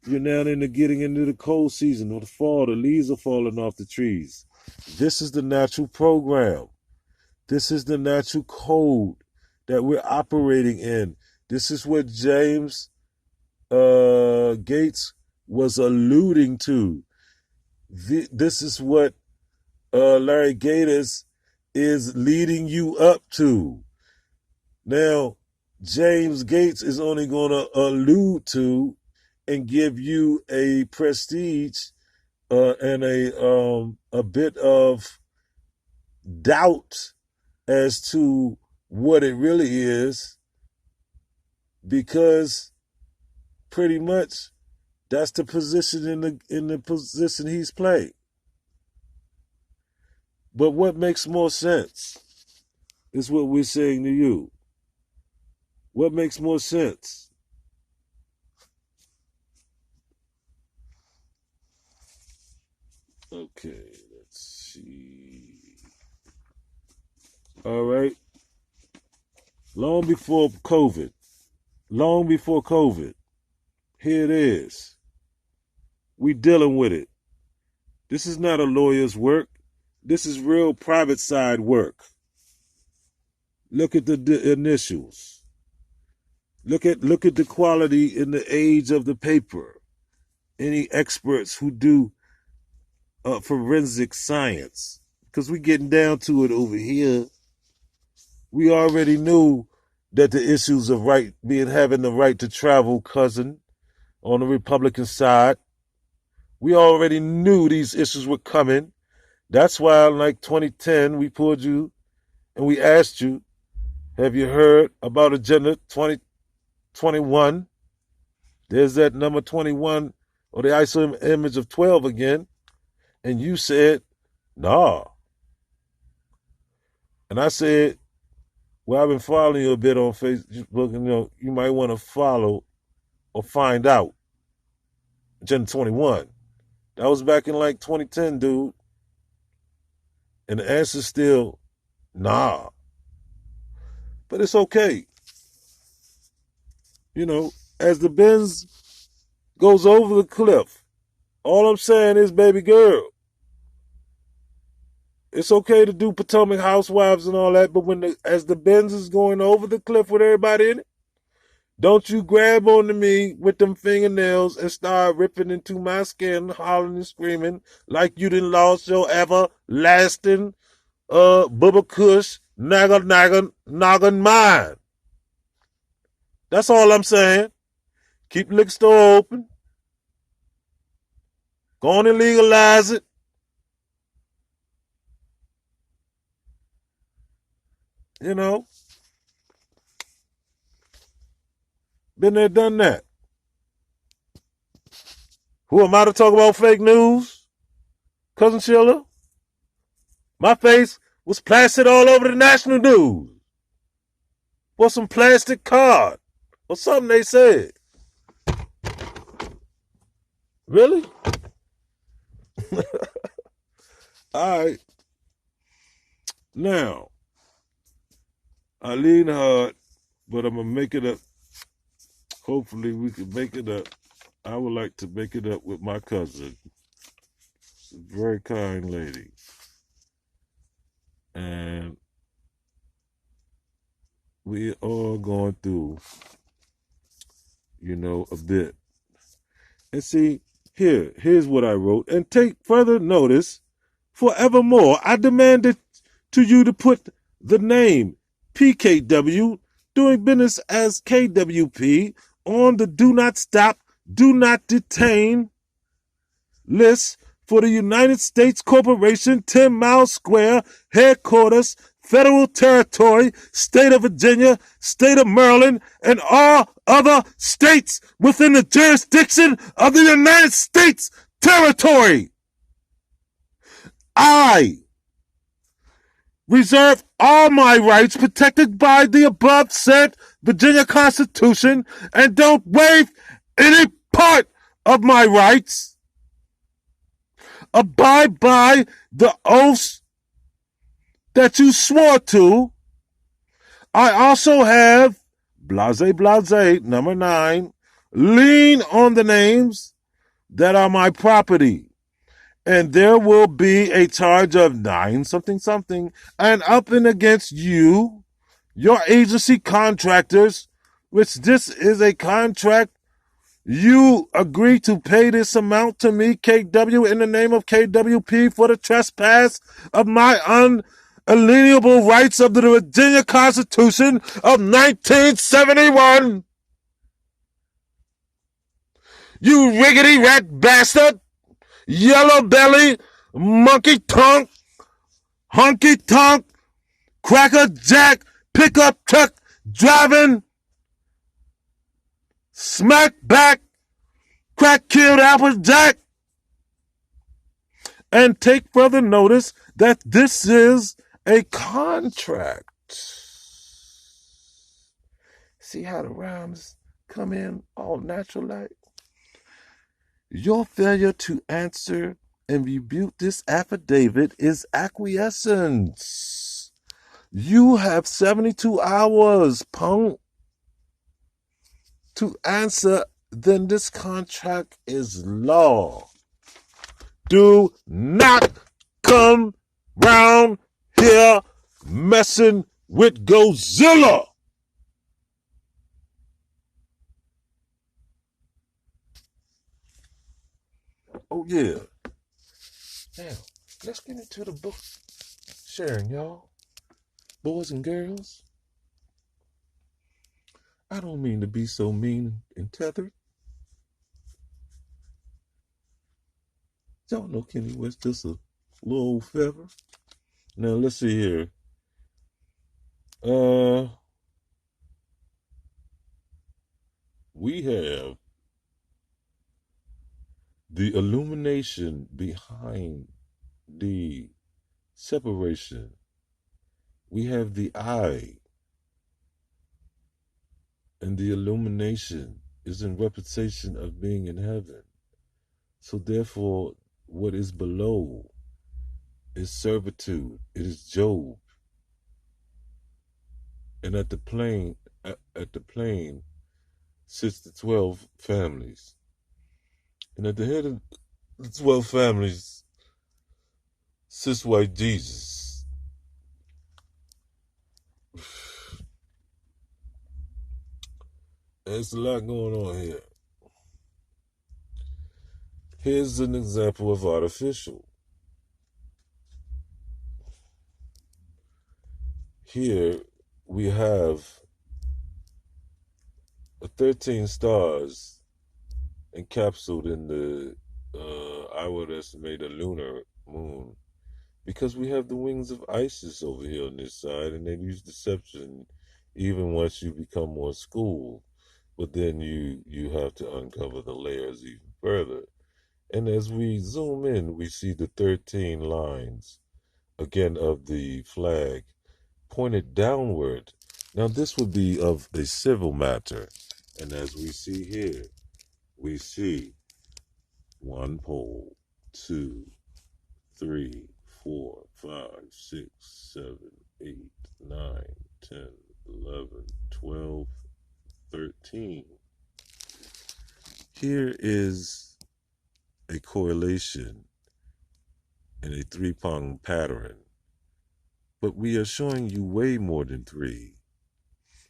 you're now getting into the cold season or the fall. The leaves are falling off the trees. This is the natural program. This is the natural code that we're operating in. This is what James Gates was alluding to. This is what Larry Gates is leading you up to. Now, James Gates is only going to allude to and give you a prestige and a bit of doubt as to what it really is, because pretty much that's the position in the position he's playing. But what makes more sense is what we're saying to you. What makes more sense? Okay, let's see. All right. Long before COVID, here it is. We dealing with it. This is not a lawyer's work. This is real private side work. Look at the initials. Look at the quality in the age of the paper. Any experts who do forensic science, because we're getting down to it over here. We already knew that the issues of having the right to travel, cousin, on the Republican side, we already knew these issues were coming. That's why in like 2010, we pulled you and we asked you, have you heard about Agenda 2021? There's that number 21 or the ISO image of 12 again. And you said, nah. And I said, well, I've been following you a bit on Facebook, and you might want to follow or find out Agenda 21. That was back in like 2010, dude. And the answer's still, nah. But it's okay. As the Benz goes over the cliff, all I'm saying is, baby girl, it's okay to do Potomac Housewives and all that, but as the Benz is going over the cliff with everybody in it, don't you grab onto me with them fingernails and start ripping into my skin, hollering and screaming like you done lost your everlasting Bubba Kush noggin mind. That's all I'm saying. Keep the liquor store open. Go on and legalize it. Been there, done that. Who am I to talk about fake news? Cousin Sheila? My face was plastered all over the national news. For some plastic card. Or something they said. Really? All right. Now, I lean hard, but I'm going to make it up. Hopefully we can make it up I would like to make it up with my cousin. She's a very kind lady. And we all going through, a bit. And see, here's what I wrote. And take further notice, forevermore, I demanded to you to put the name PKW, doing business as KWP, on the do not stop, do not detain list for the United States Corporation, 10 Mile Square, headquarters, federal territory, state of Virginia, state of Maryland, and all other states within the jurisdiction of the United States territory. I reserve all my rights protected by the above said Virginia Constitution and don't waive any part of my rights. Abide by the oaths that you swore to. I also have, blase, number 9, lien on the names that are my property. And there will be a charge of 9 something and up and against you, your agency contractors, which this is a contract. You agree to pay this amount to me, KW, in the name of KWP for the trespass of my unalienable rights of the Virginia Constitution of 1971. You riggedy rat bastard, yellow belly, monkey tongue, honky tonk, cracker jack, pickup truck driving, smack back, crack killed Applejack. And take further notice that this is a contract. See how the rhymes come in all natural like? Your failure to answer and rebuke this affidavit is acquiescence. You have 72 hours, punk, to answer. Then this contract is law. Do not come round here messing with GoZilla. Oh, yeah. Now, let's get into the book sharing, y'all. Boys and girls. I don't mean to be so mean and tethered. Y'all know Kenny West just a little old feather. Now, let's see here. We have the illumination behind the separation. We have the eye. And the illumination is in reputation of being in heaven. So therefore, what is below is servitude. It is Job. And at the plane sits the 12 families. And at the head of the 12 families sits white Jesus. There's a lot going on here. Here's an example of artificial. Here we have 13 stars encapsulated in the, I would estimate, a lunar moon. Because we have the wings of Isis over here on this side, and they use deception even once you become more schooled. But then you have to uncover the layers even further. And as we zoom in, we see the 13 lines, again, of the flag pointed downward. Now, this would be of a civil matter. And as we see here, we see 1 pole, 2, 3, 4, 5, 6, 7, 8, 9, 10, 11, 12, 13. Here is a correlation in a three-pronged pattern, but we are showing you way more than three.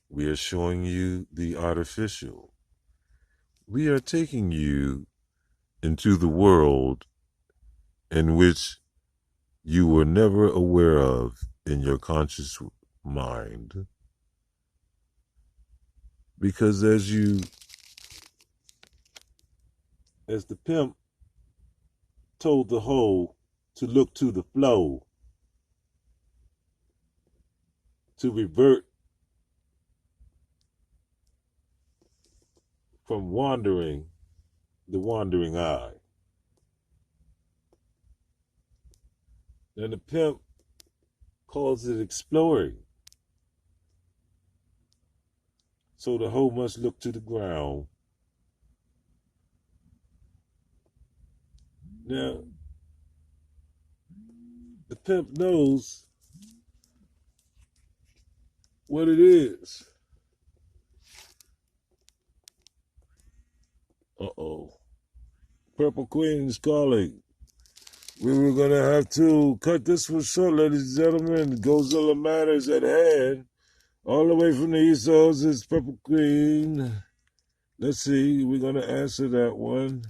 We are showing you the artificial. We are taking you into the world in which you were never aware of in your conscious mind. Because as the pimp told the hoe to look to the flow, to revert from the wandering eye. And the pimp calls it exploring. So the hoe must look to the ground. Now, the pimp knows what it is. Uh-oh. Purple Queen is calling. We were going to have to cut this one short, ladies and gentlemen. GoZilla matters at hand. All the way from the Ethos is Purple Queen. Let's see. We're going to answer that one.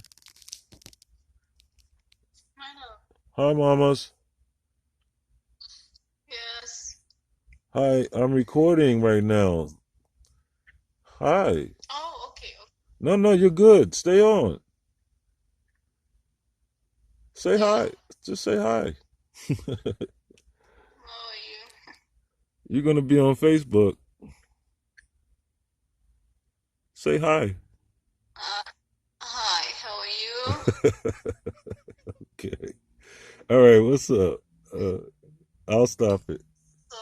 Hi, mamas. Yes. Hi, I'm recording right now. Hi. Oh, okay. No, you're good. Stay on. Say Yeah. hi. Just say hi. How are you? You're going to be on Facebook. Say hi. Hi, how are you? Okay. All right, what's up? I'll stop it. So,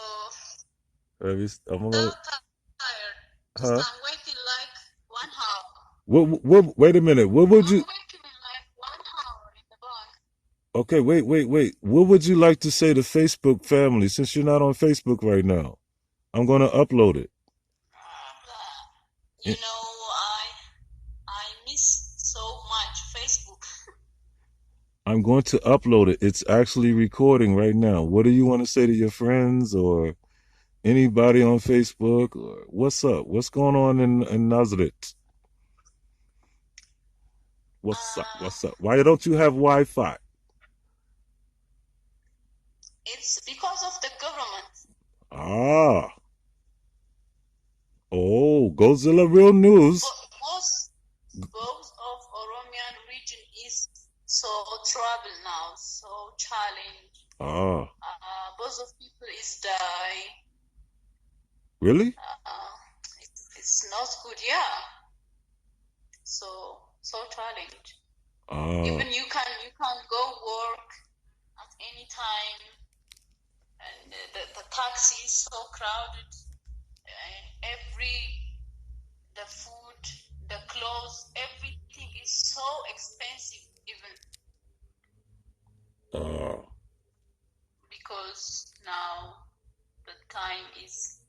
I'm so gonna. tired. Just Huh? I'm waiting like 1 hour. Wait a minute. What would I'm you? waiting like 1 hour in the bank. Okay, wait. What would you like to say to Facebook family since you're not on Facebook right now? I'm gonna upload it. You know, I miss so much Facebook. I'm going to upload it. It's actually recording right now. What do you want to say to your friends or anybody on Facebook? Or what's up? What's going on in Nazareth? What's up? Why don't you have Wi-Fi? It's because of the government. Ah. Oh, GoZilla Real News. Both of Oromian region is so trouble now, so challenge. Ah. Both of people is die. Really? It's not good, yeah. So challenge. Even you can go work at any time, and the taxi is so crowded, and the food, the clothes, everything is so expensive, even because now the time is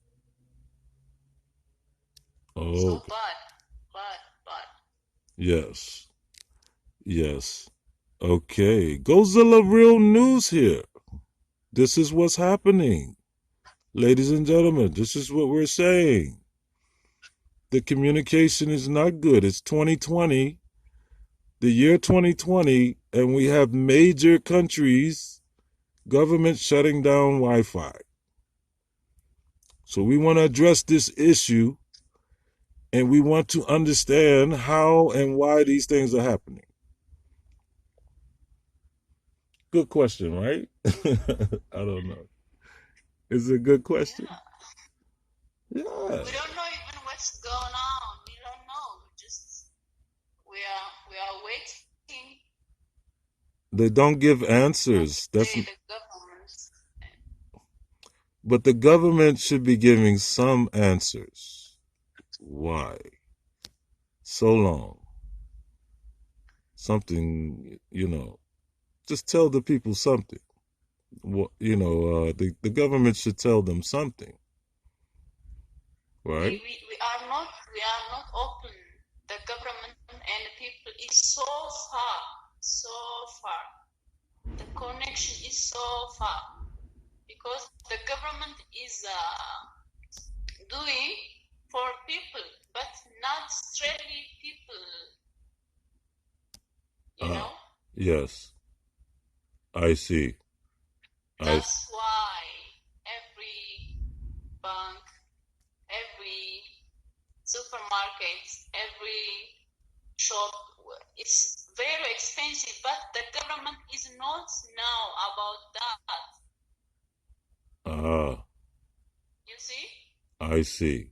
so bad. Yes. Okay. GoZilla Real News here. This is what's happening. Ladies and gentlemen, this is what we're saying. The communication is not good. It's 2020, the year 2020, and we have major countries, government shutting down Wi-Fi. So we want to address this issue, and we want to understand how and why these things are happening. Good question, right? I don't know. It's a good question. Yeah. We don't know even what's going on. We don't know. We are waiting. They don't give answers. That's the government. But the government should be giving some answers. Why? So long. Something, just tell the people something. The government should tell them something. Right? We are not open. The government and people is so far, so far. The connection is so far because the government is doing for people, but not straightly people. You know? Yes. I see. That's why every bank, every supermarket, every shop is very expensive, but the government is not now about that. You see? I see.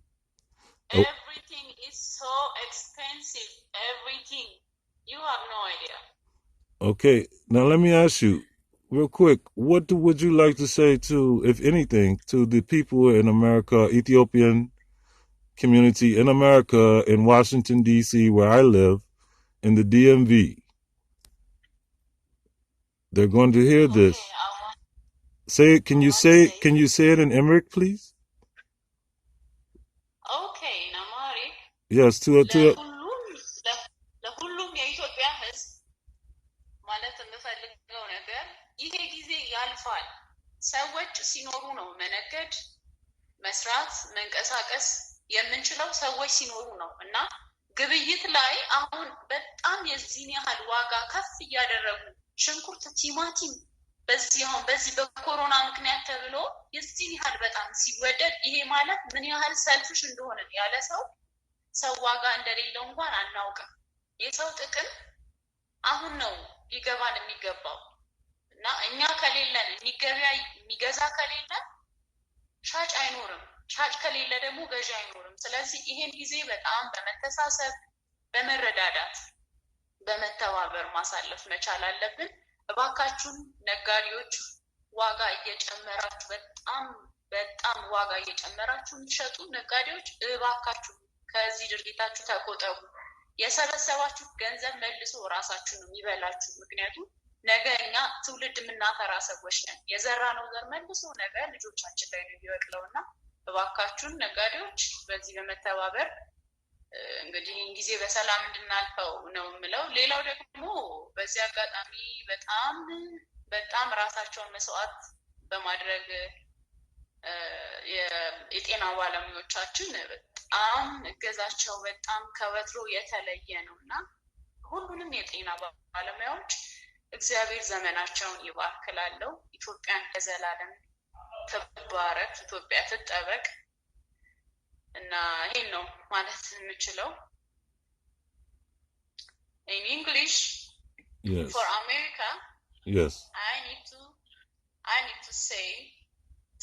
Everything is so expensive. Everything. You have no idea. Okay, now let me ask you real quick, what would you like to say to, if anything, to the people in America, Ethiopian community in America, in Washington, D.C., where I live, in the DMV? They're going to hear this. Say it. Can you say it in Emmerich, please? Okay, in Amharic. Yes, ለሁሉም የኢትዮጵያ ሕዝብ ማለት የምፈልገው ነገር ይሄ ጊዜ ያልፋል። ሰዎች ሲኖሩ ነው መነገድ፣ መስራት፣ መንቀሳቀስ የምንችለው ሰዎች ሲኖሩ ነው እና ግብይት ላይ አሁን በጣም የዚህን ያህል ዋጋ ከፍ እያደረጉ ሽንኩርት፣ ቲማቲም በዚህ በኮሮና ምክንያት ተብሎ የዚህን ያህል በጣም ሲወደድ ይሄ ማለት ምን ያህል ሰልፍሽ እንደሆነ ያለ ሰው ዋጋ እንደሌለው እንኳን አናውቅም። የሰው ጥቅም አሁን ነው ሊገባን የሚገባው እና እኛ ከሌለን የሚገዛ ከሌለን ሻጭ አይኖርም። ሻጭ ከሌለ ደግሞ ገዢ አይኖርም። ስለዚህ ይሄን ጊዜ በጣም በመተሳሰብ በመረዳዳት በመተባበር ማሳለፍ መቻል አለብን። እባካችሁን ነጋዴዎች ዋጋ እየጨመራችሁ በጣም ዋጋ እየጨመራችሁ የምትሸጡ ነጋዴዎች እባካችሁ ከዚህ ድርጊታችሁ ተቆጠቡ። የሰበሰባችሁ ገንዘብ መልሶ ራሳችሁ ነው የሚበላችሁ። ምክንያቱም ነገ እኛ ትውልድ የምናፈራ ሰዎች ነን። የዘራነው ዘር መልሶ ነገ ልጆቻችን ላይ ነው የሚበቅለውና እባካችሁን ነጋዴዎች በዚህ በመተባበር እንግዲህ ጊዜ በሰላም እንድናልፈው ነው የምለው። ሌላው ደግሞ በዚህ አጋጣሚ በጣም ራሳቸውን መስዋዕት በማድረግ የጤና ባለሙያዎቻችን በጣም እገዛቸው በጣም ከወትሮ የተለየ ነውና ሁሉንም የጤና ባለሙያዎች እግዚአብሔር ዘመናቸውን ይባርክላለሁ። ኢትዮጵያን ለዘላለም ትባረክ፣ ኢትዮጵያ ትጠበቅ እና ይሄን ነው ማለት የምችለው። In English, yes. For America, yes. I need to say,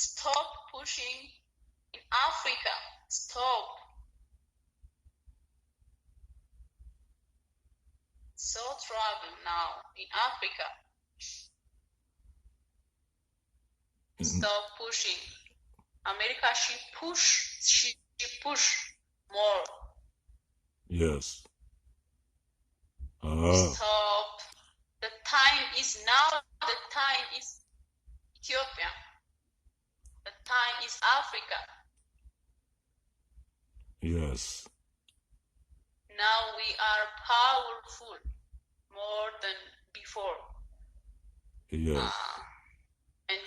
stop pushing in Africa. Stop. So trouble now in Africa. Stop pushing. America, she push more. Yes. Stop. The time is now. The time is Ethiopia. The time is Africa. Yes. Now we are powerful more than before. Yes. And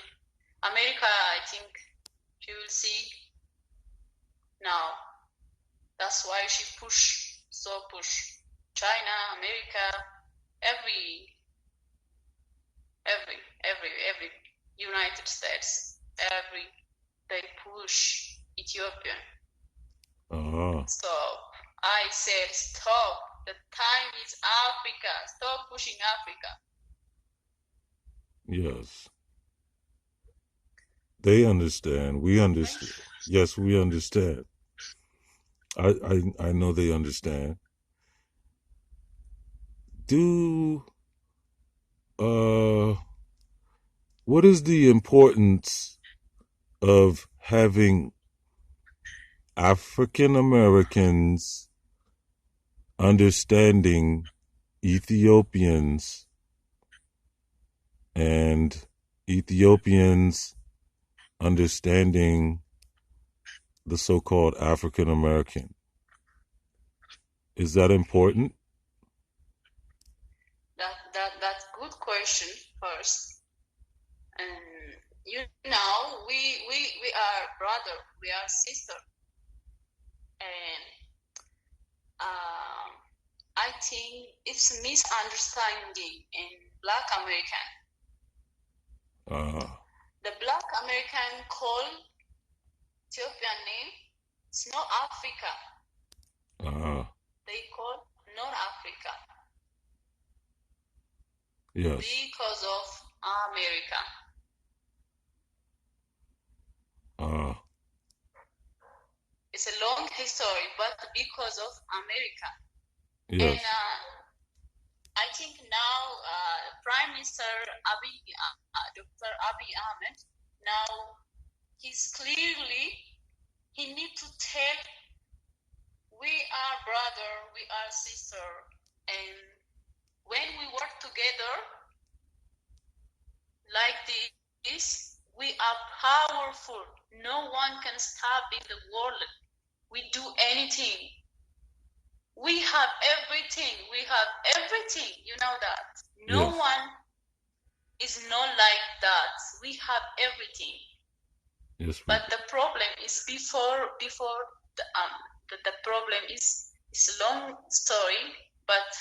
America, I think she will see now. That's why she push. China, America, every United States, they push Ethiopia. Stop. I said stop. The time is Africa. Stop pushing Africa. Yes. They understand. We understand. Yes, we understand. I know they understand. What is the importance of having African Americans understanding Ethiopians and Ethiopians understanding the so-called African American? Is that important? good question first. And you know, we are brother, we are sister, and I think it's misunderstanding in Black American. The Black American call Ethiopian name. It's not Africa. They call North Africa. Yes. Because of America. It's a long history, but because of America. Yes. And I think now Prime Minister Dr. Abiy Ahmed, now he's clearly, he need to tell we are brother, we are sister, and when we work together like this, we are powerful. No one can stop in the world. We do anything. We have everything. We have everything. You know that. No Yes. one is not like that. We have everything. Yes. But the problem is before the problem is, it's a long story, but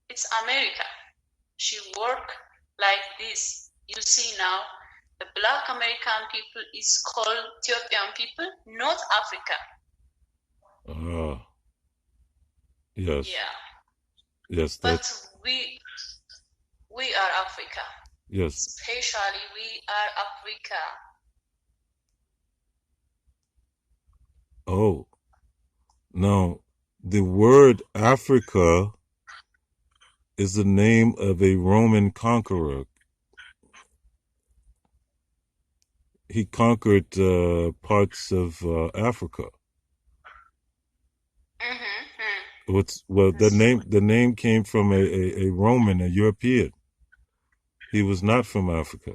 it's America. She work like this. You see now, the Black American people is called Ethiopian people, not Africa. Yes. Yeah. Yes. But we are Africa. Yes. Especially we are Africa. Oh. Now, the word Africa is the name of a Roman conqueror. He conquered parts of Africa. The name came from a Roman, a European. He was not from Africa,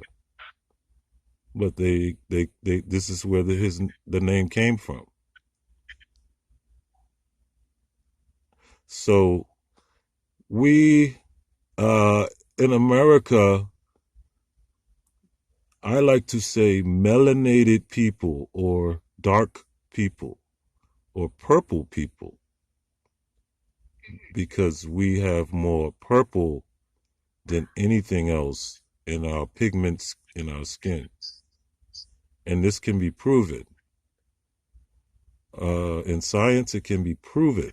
but this is where the name came from. So we in America, I like to say melanated people or dark people or purple people, because we have more purple than anything else in our pigments in our skin. And this can be proven. In science, it can be proven.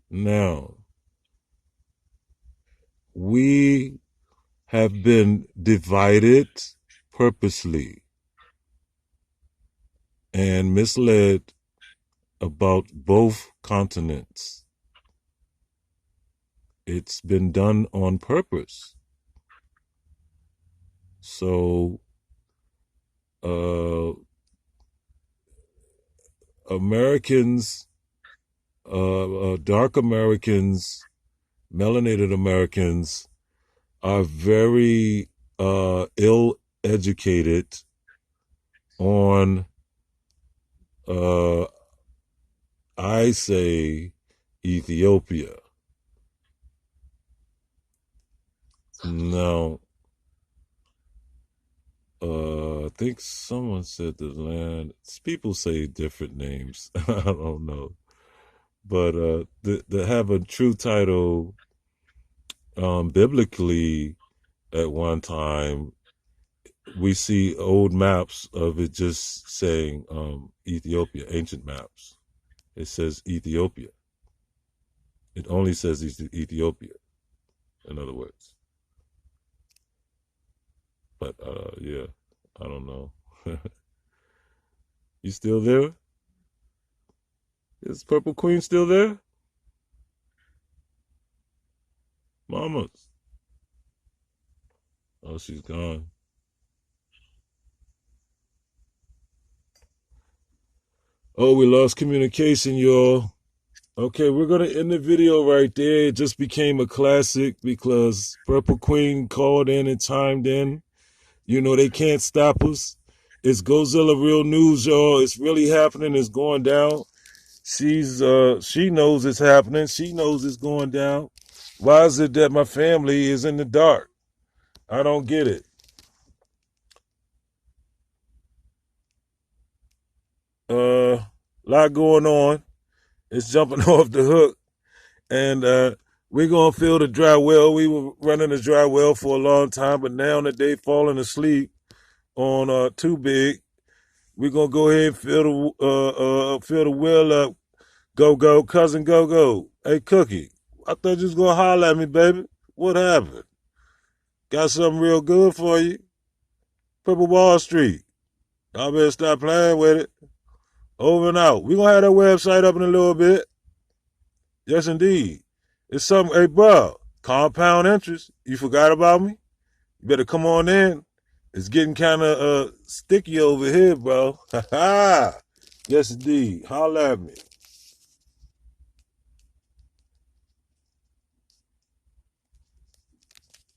Now, we have been divided purposely and misled about both continents. It's been done on purpose. So, Americans, dark Americans, melanated Americans are very ill-educated on, I say, Ethiopia. Now, I think someone said the land. People say different names. I don't know, but they have a true title. Biblically, at one time, we see old maps of it just saying Ethiopia, ancient maps. It says Ethiopia. It only says Ethiopia, in other words. But yeah, I don't know. You still there? Is Purple Queen still there? Mamas. Oh, she's gone. Oh, we lost communication, y'all. Okay, we're going to end the video right there. It just became a classic because Purple Queen called in and chimed in. You know, they can't stop us. It's GoZilla Real News, y'all. It's really happening. It's going down. She knows it's happening. She knows it's going down. Why is it that my family is in the dark? I don't get it. Lot going on. It's jumping off the hook. And we're going to fill the dry well. We were running the dry well for a long time, but now that they falling asleep on Too Big, we're going to go ahead and fill the well up. Go, cousin, go. Hey, Cookie, I thought you was going to holler at me, baby. What happened? Got something real good for you. Purple Wall Street. I better stop playing with it. Over and out. We're going to have that website up in a little bit. Yes, indeed. It's something, hey, bro, compound interest. You forgot about me? You better come on in. It's getting kind of sticky over here, bro. Ha ha. Yes, indeed. Holla at me.